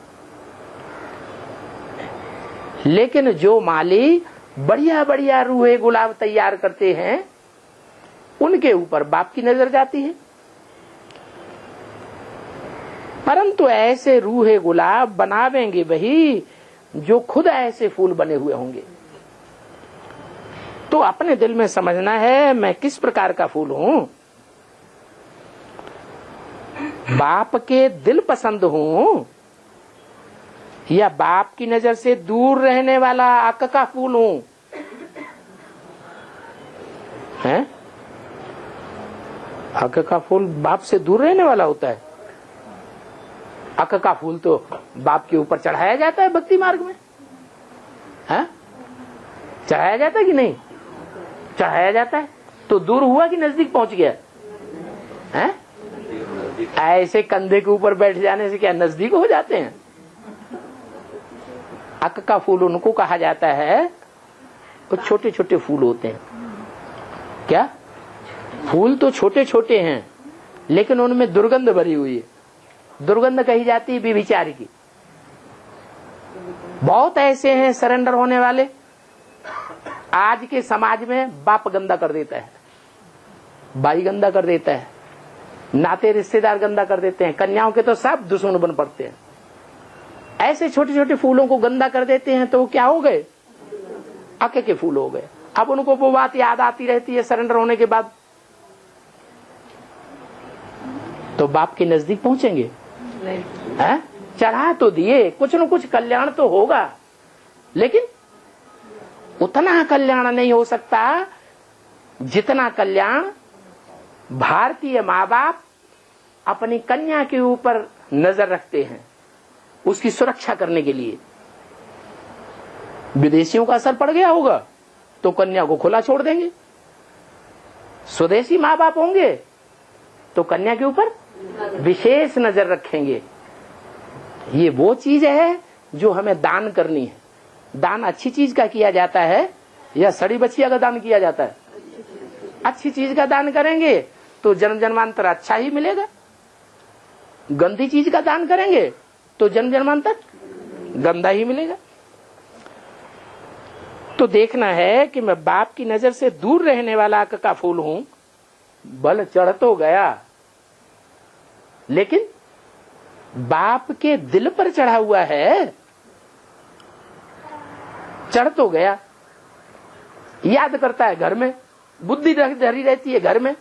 लेकिन जो माली बढ़िया बढ़िया रूहे गुलाब तैयार करते हैं, उनके ऊपर बाप की नजर जाती है। परंतु ऐसे रूहे गुलाब बनावेंगे वही जो खुद ऐसे फूल बने हुए होंगे। तो अपने दिल में समझना है, मैं किस प्रकार का फूल हूं। बाप के दिल पसंद हूं या बाप की नजर से दूर रहने वाला अक का फूल हूं? हैं? अक का फूल बाप से दूर रहने वाला होता है। अक का फूल तो बाप के ऊपर चढ़ाया जाता है भक्ति मार्ग में। हैं? चढ़ाया जाता है कि नहीं? चढ़ाया जाता है। तो दूर हुआ कि नजदीक पहुंच गया? हैं? ऐसे कंधे के ऊपर बैठ जाने से क्या नजदीक हो जाते हैं? अक का फूल उनको कहा जाता है, वो छोटे छोटे फूल होते हैं। क्या फूल तो छोटे छोटे हैं, लेकिन उनमें दुर्गंध भरी हुई है। दुर्गंध कही जाती है व्यभिचार की। बहुत ऐसे हैं सरेंडर होने वाले। आज के समाज में बाप गंदा कर देता है, भाई गंदा कर देता है, नाते रिश्तेदार गंदा कर देते हैं, कन्याओं के तो सब दुश्मन बन पड़ते हैं। ऐसे छोटे छोटे फूलों को गंदा कर देते हैं तो वो क्या हो गए? अके के फूल हो गए। अब उनको वो बात याद आती रहती है सरेंडर होने के बाद, तो बाप के नजदीक पहुंचेंगे? है? चढ़ा तो दिए, कुछ न कुछ कल्याण तो होगा, लेकिन उतना कल्याण नहीं हो सकता जितना कल्याण भारतीय माँ बाप अपनी कन्या के ऊपर नजर रखते हैं उसकी सुरक्षा करने के लिए। विदेशियों का असर पड़ गया होगा तो कन्या को खुला छोड़ देंगे। स्वदेशी माँ बाप होंगे तो कन्या के ऊपर विशेष नजर रखेंगे। ये वो चीज है जो हमें दान करनी है। दान अच्छी चीज का किया जाता है या सड़ी बछिया का दान किया जाता है? अच्छी चीज का दान करेंगे तो जन्म जन्मांतर अच्छा ही मिलेगा। गंदी चीज का दान करेंगे तो जन्म जन्मांतर गंदा ही मिलेगा। तो देखना है कि मैं बाप की नजर से दूर रहने वाला अक का फूल हूं। बल चढ़ तो गया, लेकिन बाप के दिल पर चढ़ा हुआ है। चढ़ तो गया, याद करता है घर में, बुद्धि धरी रहती है घर में।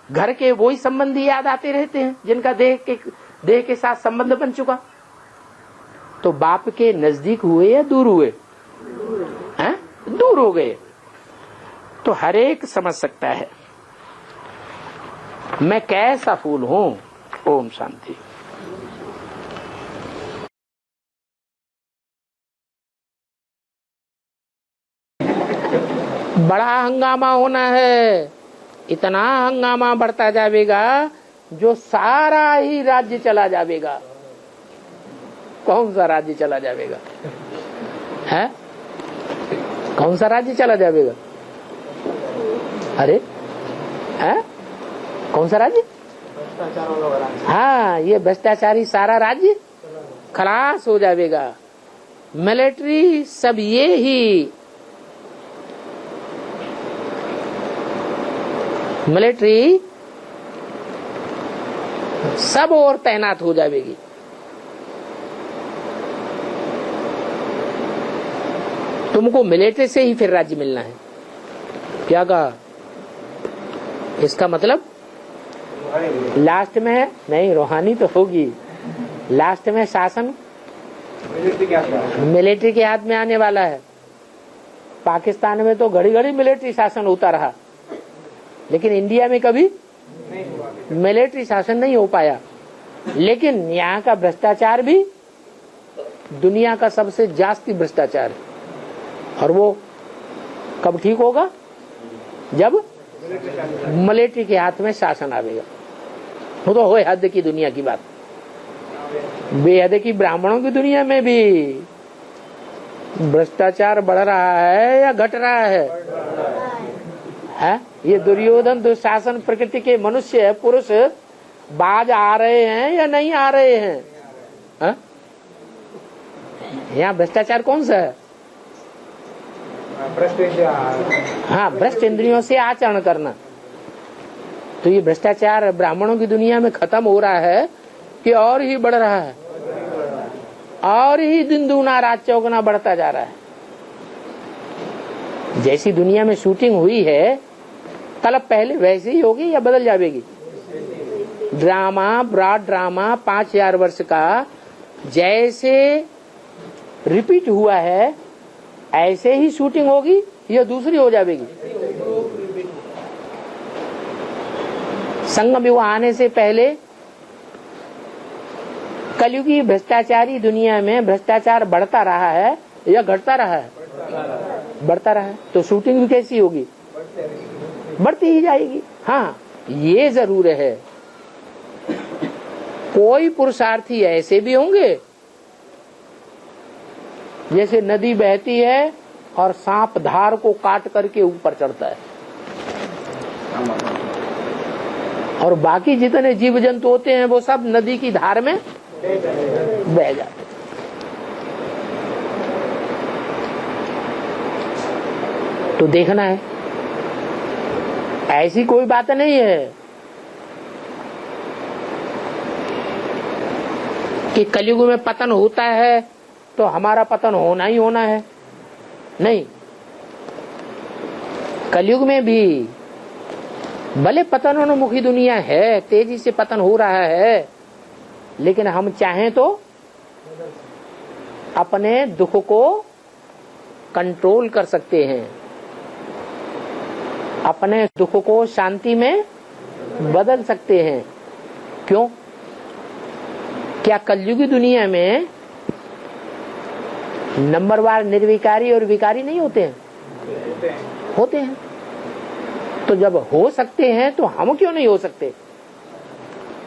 घर के वही संबंधी याद आते रहते हैं जिनका देह के साथ संबंध बन चुका। तो बाप के नजदीक हुए या दूर हुए? हैं? दूर हो गए। तो हर एक समझ सकता है मैं कैसा फूल हूं। ओम शांति। बड़ा हंगामा होना है, इतना हंगामा बढ़ता जाएगा जो सारा ही राज्य चला जाएगा। कौन सा राज्य चला जाएगा? है? कौन सा राज्य चला जाएगा? अरे है? कौन सा राज्य? हाँ, ये भ्रष्टाचारी सारा राज्य खलास हो जाएगा। मिलिट्री सब ये ही, मिलिट्री सब और तैनात हो जाएगी। तुमको मिलिट्री से ही फिर राज्य मिलना है। क्या कहा? इसका मतलब लास्ट में नहीं, रूहानी तो होगी, लास्ट में शासन मिलिट्री के हाथ में आने वाला है। पाकिस्तान में तो घड़ी घड़ी मिलिट्री शासन होता रहा, लेकिन इंडिया में कभी मिलिट्री शासन नहीं हो पाया। लेकिन यहाँ का भ्रष्टाचार भी दुनिया का सबसे जास्ती भ्रष्टाचार है, और वो कब ठीक होगा? जब मिलिट्री के हाथ में शासन आवेगा। वो तो हो हद की दुनिया की बात। बेहद की ब्राह्मणों की दुनिया में भी भ्रष्टाचार बढ़ रहा है या घट रहा है? ये दुर्योधन दुशासन प्रकृति के मनुष्य पुरुष बाज आ रहे हैं या नहीं आ रहे हैं? यहाँ भ्रष्टाचार कौन सा है? हाँ, भ्रष्ट इंद्रियों से आचरण करना। तो ये भ्रष्टाचार ब्राह्मणों की दुनिया में खत्म हो रहा है कि और ही बढ़ रहा है? और ही दिन दूना रात चौगुना बढ़ता जा रहा है। जैसी दुनिया में शूटिंग हुई है कल पहले वैसे ही होगी या बदल जाएगी? ड्रामा, ब्रॉड ड्रामा 5000 वर्ष का जैसे रिपीट हुआ है ऐसे ही शूटिंग होगी या दूसरी हो जाएगी? संगम युग आने से पहले कलयुगी भ्रष्टाचारी दुनिया में भ्रष्टाचार बढ़ता रहा है या घटता रहा है? बढ़ता रहा है। तो शूटिंग भी कैसी होगी? बढ़ती ही जाएगी। हाँ, ये जरूर है कोई पुरुषार्थी ऐसे भी होंगे जैसे नदी बहती है और सांप धार को काट करके ऊपर चढ़ता है, और बाकी जितने जीव जंतु होते हैं वो सब नदी की धार में बह जाते हैं। तो देखना है, ऐसी कोई बात नहीं है कि कलयुग में पतन होता है तो हमारा पतन होना ही होना है। नहीं, कलयुग में भी भले पतनोन्मुखी दुनिया है, तेजी से पतन हो रहा है, लेकिन हम चाहें तो अपने दुख को कंट्रोल कर सकते हैं, अपने दुख को शांति में बदल सकते हैं। क्यों? क्या कलयुगी दुनिया में नंबरवार निर्विकारी और विकारी नहीं होते हैं? होते हैं। तो जब हो सकते हैं तो हम क्यों नहीं हो सकते?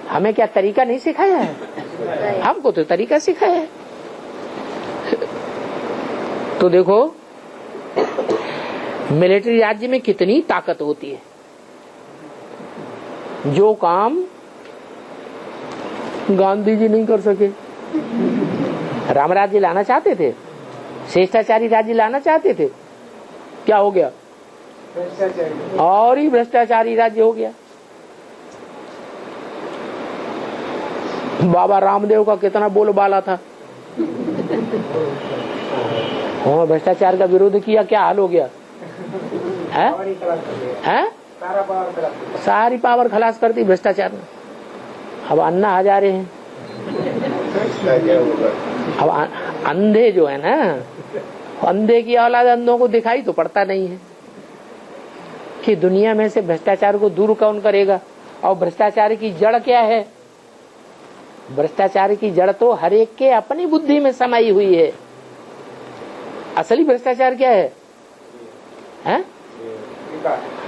हमें क्या तरीका नहीं सिखाया है? हमको तो तरीका सिखाया है। तो देखो, मिलिट्री राज्य में कितनी ताकत होती है। जो काम गांधी जी नहीं कर सके, राम राज्य लाना चाहते थे, श्रेष्ठाचारी राज्य लाना चाहते थे, क्या हो गया? और ही भ्रष्टाचारी राज्य हो गया। बाबा रामदेव का कितना बोलबाला था, और भ्रष्टाचार का विरोध किया, क्या हाल हो गया है? सारी पावर खलास कर दी भ्रष्टाचार ने। अब अन्ना हजारे हैं। अब अंधे जो है ना, अंधे की औलाद अंधों को दिखाई तो पड़ता नहीं है कि दुनिया में से भ्रष्टाचार को दूर कौन करेगा। और भ्रष्टाचार की जड़ क्या है? भ्रष्टाचार की जड़ तो हर एक के अपनी बुद्धि में समाई हुई है। असली भ्रष्टाचार क्या है? हैं?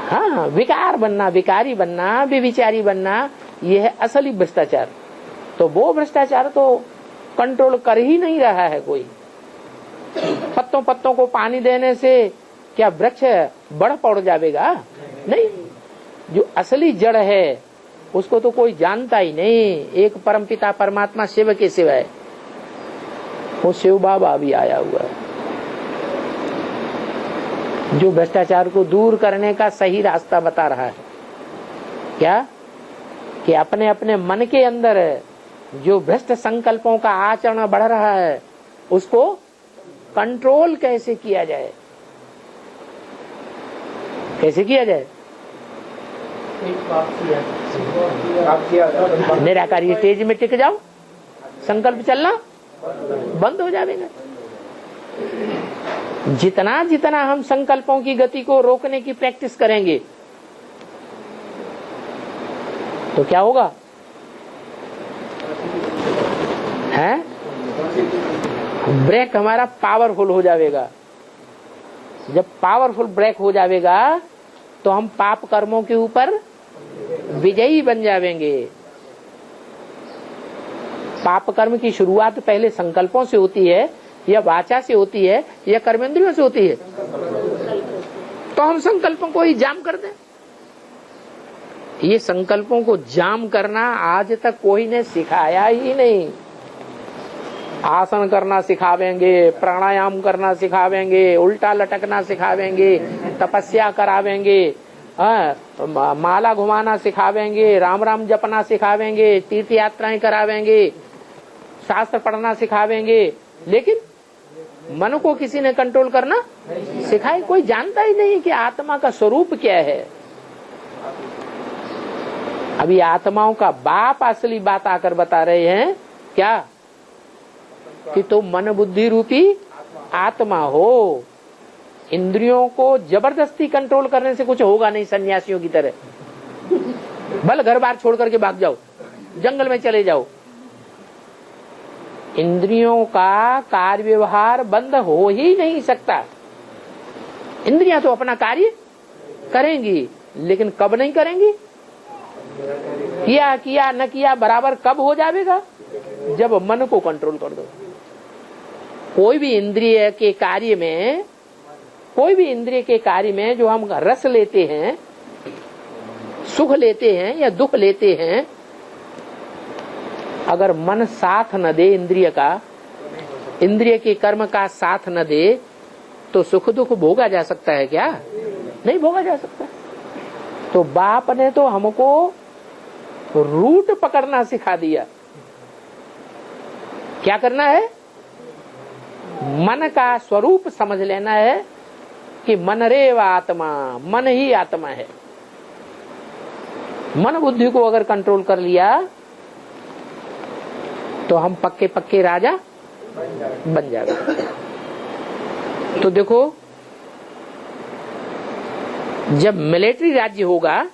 हाँ, विकार बनना, विकारी बनना, व्यभिचारी बनना, यह है असली भ्रष्टाचार। तो वो भ्रष्टाचार तो कंट्रोल कर ही नहीं रहा है कोई। पत्तों पत्तों को पानी देने से क्या वृक्ष बढ़ पड़ जाएगा? नहीं। जो असली जड़ है उसको तो कोई जानता ही नहीं। एक परमपिता परमात्मा शिव के सिवाय, वो शिव बाबा भी आया हुआ है, जो भ्रष्टाचार को दूर करने का सही रास्ता बता रहा है। क्या? कि अपने अपने मन के अंदर जो भ्रष्ट संकल्पों का आचरण बढ़ रहा है उसको कंट्रोल कैसे किया जाए। कैसे किया जाए? निराकारी स्टेज में टिक जाओ, संकल्प चलना बंद हो जाएगा। जितना जितना हम संकल्पों की गति को रोकने की प्रैक्टिस करेंगे तो क्या होगा? है? ब्रेक हमारा पावरफुल हो जाएगा। जब पावरफुल ब्रेक हो जाएगा तो हम पाप कर्मों के ऊपर विजयी बन जाएंगे। पाप कर्म की शुरुआत पहले संकल्पों से होती है, या वाचा से होती है, या कर्मेंद्रियों से होती है। तो हम संकल्पों को ही जाम कर दें। ये संकल्पों को जाम करना आज तक कोई ने सिखाया ही नहीं। आसन करना सिखावेंगे, प्राणायाम करना सिखावेंगे, उल्टा लटकना सिखावेंगे, तपस्या करावेंगे, माला घुमाना सिखावेंगे, राम राम जपना सिखावेंगे, तीर्थ यात्राएं करावेंगे, शास्त्र पढ़ना सिखावेंगे, लेकिन मन को किसी ने कंट्रोल करना सिखाए? कोई जानता ही नहीं कि आत्मा का स्वरूप क्या है। अभी आत्माओं का बाप असली बात आकर बता रहे हैं क्या? कि तो मन बुद्धि रूपी आत्मा हो। इंद्रियों को जबरदस्ती कंट्रोल करने से कुछ होगा नहीं। सन्यासियों की तरह भले घर बार छोड़ करके भाग जाओ, जंगल में चले जाओ, इंद्रियों का कार्य व्यवहार बंद हो ही नहीं सकता। इंद्रियां तो अपना कार्य करेंगी, लेकिन कब नहीं करेंगी? किया न किया बराबर कब हो जाएगा? जब मन को कंट्रोल कर दो। कोई भी इंद्रिय के कार्य में, कोई भी इंद्रिय के कार्य में जो हम रस लेते हैं, सुख लेते हैं या दुख लेते हैं, अगर मन साथ न दे इंद्रिय का, इंद्रिय के कर्म का साथ न दे, तो सुख दुख भोगा जा सकता है क्या? नहीं भोगा जा सकता। तो बाप ने तो हमको रूट पकड़ना सिखा दिया। क्या करना है? मन का स्वरूप समझ लेना है कि मन रेव आत्मा, मन ही आत्मा है। मन बुद्धि को अगर कंट्रोल कर लिया तो हम पक्के पक्के राजा बन जाएगा। तो देखो, जब मिलिट्री राज्य होगा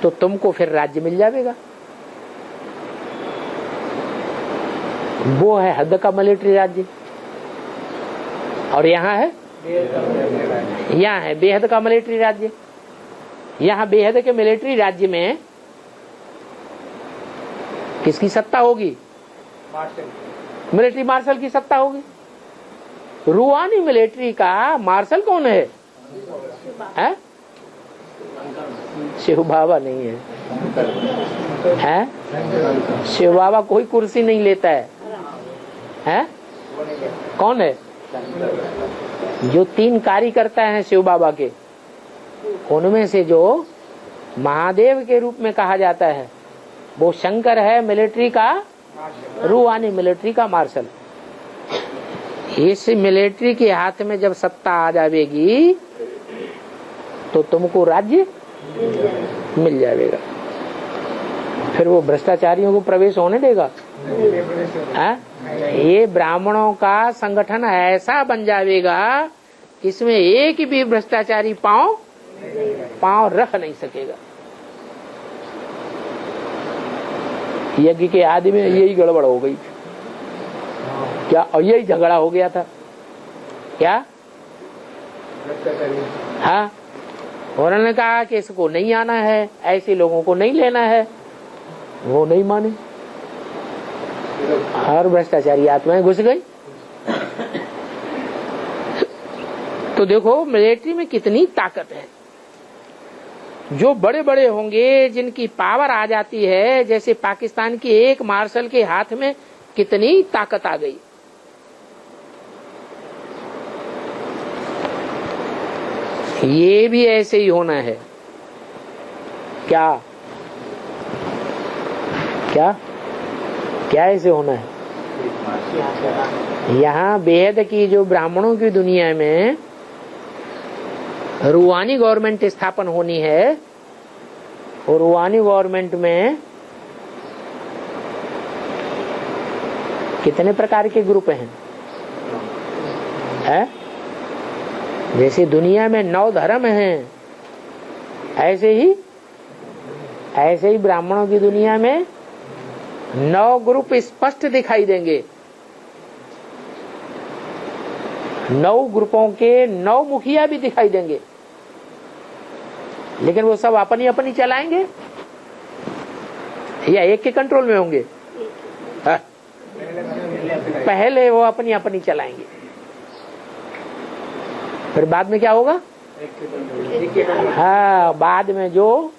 तो तुमको फिर राज्य मिल जाएगा। वो है हद का मिलिट्री राज्य, और यहाँ है बेहद का मिलिट्री राज्य। यहाँ बेहद के मिलिट्री राज्य में किसकी सत्ता होगी? मिलिट्री मार्शल की सत्ता होगी। रूहानी मिलिट्री का मार्शल कौन है? शिव बाबा नहीं है, शिव बाबा कोई कुर्सी नहीं लेता है। कौन है? जो 3 कार्यकर्ता हैं शिव बाबा के, उनमें से जो महादेव के रूप में कहा जाता है वो शंकर है, मिलिट्री का, रूहानी मिलिट्री का मार्शल। इस मिलिट्री के हाथ में जब सत्ता आ जाएगी तो तुमको राज्य मिल जाएगा। फिर वो भ्रष्टाचारियों को प्रवेश होने देगा? ये ब्राह्मणों का संगठन ऐसा बन जाएगा इसमें एक भी भ्रष्टाचारी पांव रख नहीं सकेगा। यज्ञ के आदि में यही गड़बड़ हो गई क्या? और यही झगड़ा हो गया था क्या? हाँ, उन्होंने कहा कि इसको नहीं आना है, ऐसे लोगों को नहीं लेना है, वो नहीं माने, हर भ्रष्टाचारी आत्माएं घुस गई। तो देखो मिलिट्री में कितनी ताकत है। जो बड़े बड़े होंगे, जिनकी पावर आ जाती है, जैसे पाकिस्तान के एक मार्शल के हाथ में कितनी ताकत आ गई। ये भी ऐसे ही होना है क्या? क्या क्या ऐसे होना है? यहाँ बेहद की जो ब्राह्मणों की दुनिया में रूहानी गवर्नमेंट स्थापन होनी है, और रूहानी गवर्नमेंट में कितने प्रकार के ग्रुप हैं? जैसे दुनिया में 9 धर्म हैं, ऐसे ही ब्राह्मणों की दुनिया में 9 ग्रुप स्पष्ट दिखाई देंगे। 9 ग्रुपों के 9 मुखिया भी दिखाई देंगे, लेकिन वो सब अपनी अपनी चलाएंगे या एक के कंट्रोल में होंगे? पहले वो अपनी अपनी चलाएंगे, फिर बाद में क्या होगा? हाँ, बाद में जो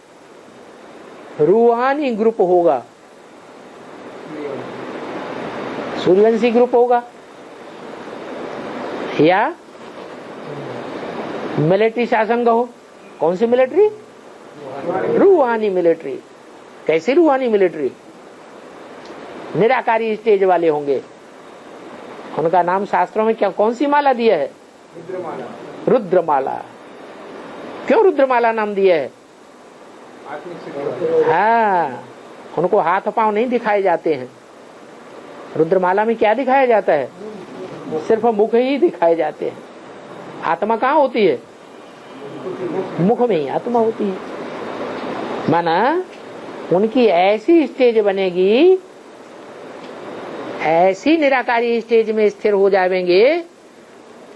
रूहानी ग्रुप होगा, सूर्यवंशी ग्रुप होगा, या मिलिट्री शासन का हो। कौन सी मिलिट्री? रूहानी मिलिट्री। कैसी रूहानी मिलिट्री? निराकारी स्टेज वाले होंगे, उनका नाम शास्त्रों में क्या, कौन सी माला दिया है? रुद्रमाला। क्यों रुद्रमाला नाम दिया है? हाँ, उनको हाथ पांव नहीं दिखाए जाते हैं। रुद्रमाला में क्या दिखाया जाता है? सिर्फ मुख ही दिखाए जाते हैं। आत्मा कहाँ होती है? मुख में ही आत्मा होती है। माना उनकी ऐसी स्टेज बनेगी, ऐसी निराकारी स्टेज में स्थिर हो जाएंगे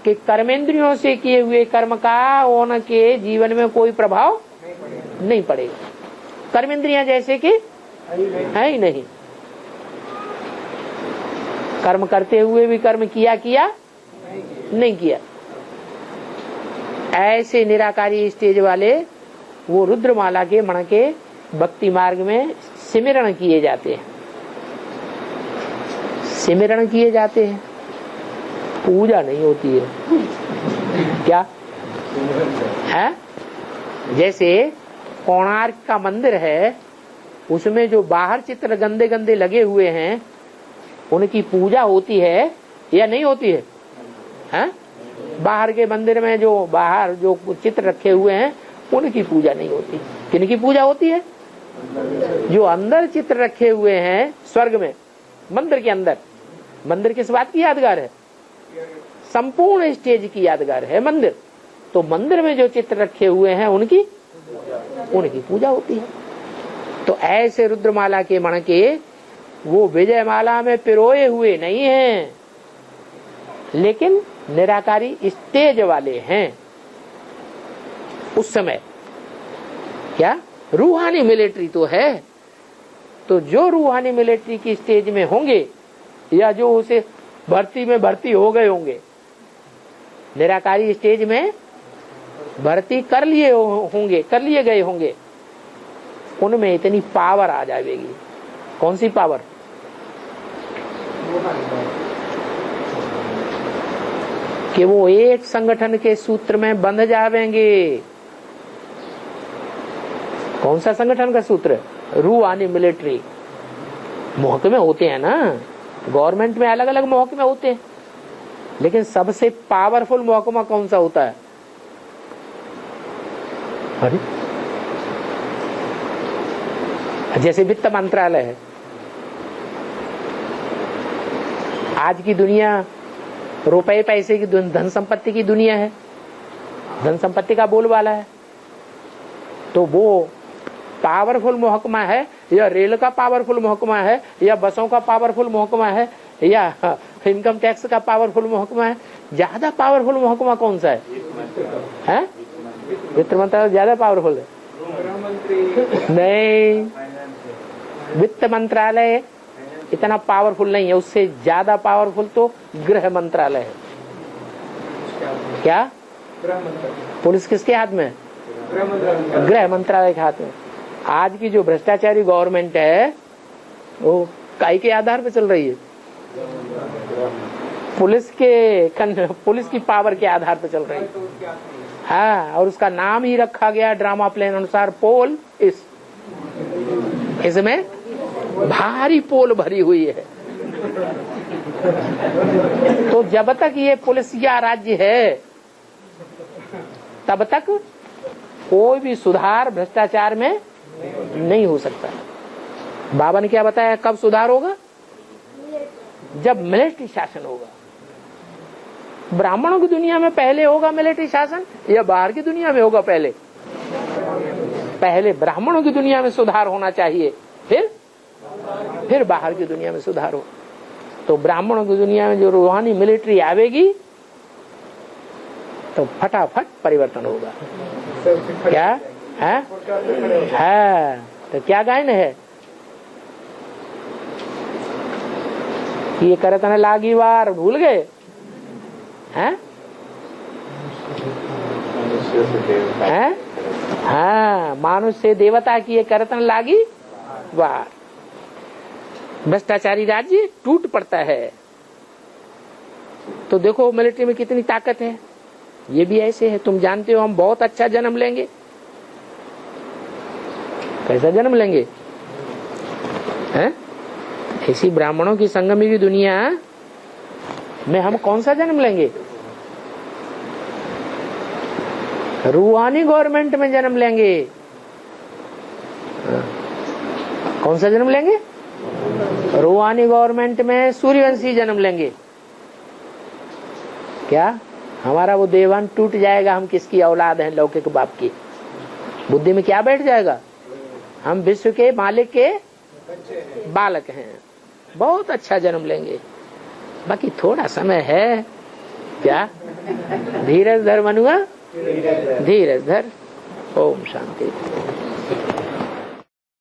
कि कर्मेंद्रियों से किए हुए कर्म का उनके जीवन में कोई प्रभाव नहीं पड़ेगा। कर्मेंद्रियां जैसे कि है ही नहीं। कर्म करते हुए भी कर्म किया नहीं किया। ऐसे निराकारी स्टेज वाले वो रुद्रमाला के मण के भक्ति मार्ग में सिमरण किए जाते हैं, सिमरण किए जाते हैं, पूजा नहीं होती है। क्या है? जैसे कोणार्क का मंदिर है, उसमें जो बाहर चित्र गंदे गंदे लगे हुए हैं उनकी पूजा होती है या नहीं होती है? हैं? बाहर के मंदिर में जो बाहर जो चित्र रखे हुए हैं उनकी पूजा नहीं होती। किनकी पूजा होती है? जो अंदर चित्र रखे हुए हैं स्वर्ग में, मंदिर के अंदर। मंदिर किस बात की यादगार है? संपूर्ण स्टेज की यादगार है मंदिर। तो मंदिर में जो चित्र रखे हुए हैं उनकी पूजा होती है। तो ऐसे रुद्रमाला के मण के वो विजयमाला में पिरोए हुए नहीं हैं, लेकिन निराकारी स्टेज वाले हैं। उस समय क्या रूहानी मिलिट्री तो है, तो जो रूहानी मिलिट्री की स्टेज में होंगे या जो उसे भर्ती हो गए होंगे, निराकारी स्टेज में भर्ती कर लिए गए होंगे, उनमें इतनी पावर आ जाएगी। कौन सी पावर? कि वो एक संगठन के सूत्र में बंध जावेंगे। कौन सा संगठन का सूत्र? रूहानी मिलिट्री। महकमे होते हैं ना, गवर्नमेंट में अलग अलग महकमे होते हैं, लेकिन सबसे पावरफुल महकमा कौन सा होता है? अरे जैसे वित्त मंत्रालय है। आज की दुनिया रुपए पैसे की धन संपत्ति की दुनिया है, धन संपत्ति का बोलबाला है। तो वो पावरफुल महकमा है या रेल का पावरफुल महकमा है या बसों का पावरफुल महकमा है या इनकम टैक्स का पावरफुल महकमा है? ज्यादा पावरफुल महकमा कौन सा है? वित्त मंत्रालय ज्यादा पावरफुल है? नहीं, वित्त मंत्रालय इतना पावरफुल नहीं है। उससे ज्यादा पावरफुल तो गृह मंत्रालय है। क्या? पुलिस किसके हाथ में? गृह मंत्रालय के हाथ में। आज की जो भ्रष्टाचारी गवर्नमेंट है वो काई के आधार पर चल रही है? पुलिस की पावर के आधार पर चल रही है। हाँ, और उसका नाम ही रखा गया ड्रामा प्लेन अनुसार पोल। इसमें भारी पोल भरी हुई है। तो जब तक ये पुलिसिया राज्य है तब तक कोई भी सुधार भ्रष्टाचार में नहीं हो सकता। बाबा ने क्या बताया? कब सुधार होगा? जब मिलिट्री शासन होगा। ब्राह्मणों की दुनिया में पहले होगा मिलिट्री शासन या बाहर की दुनिया में होगा? पहले ब्राह्मणों की दुनिया में सुधार होना चाहिए, फिर बाहर की दुनिया में सुधार हो। तो ब्राह्मणों की दुनिया में जो रूहानी मिलिट्री आवेगी तो फटाफट परिवर्तन होगा। क्या है? तो क्या गायन है? ये करतन लागी वार भूल गए हैं? हाँ, मानुष से देवता की ये करतन लागी वार। भ्रष्टाचारी राज्य टूट पड़ता है। तो देखो मिलिट्री में कितनी ताकत है। ये भी ऐसे है। तुम जानते हो हम बहुत अच्छा जन्म लेंगे। कैसा जन्म लेंगे? हैं? ऐसी ब्राह्मणों की संगमी की दुनिया में हम कौन सा जन्म लेंगे? रूहानी गवर्नमेंट में जन्म लेंगे। कौन सा जन्म लेंगे? रूहानी गवर्नमेंट में सूर्यवंशी जन्म लेंगे। क्या हमारा वो देवान टूट जाएगा? हम किसकी औलाद हैं? लौकिक बाप की। बुद्धि में क्या बैठ जाएगा? हम विश्व के मालिक के बालक हैं। बहुत अच्छा जन्म लेंगे। बाकी थोड़ा समय है। क्या? धीरज धर मनुआ, धीरज धर। ओम शांति।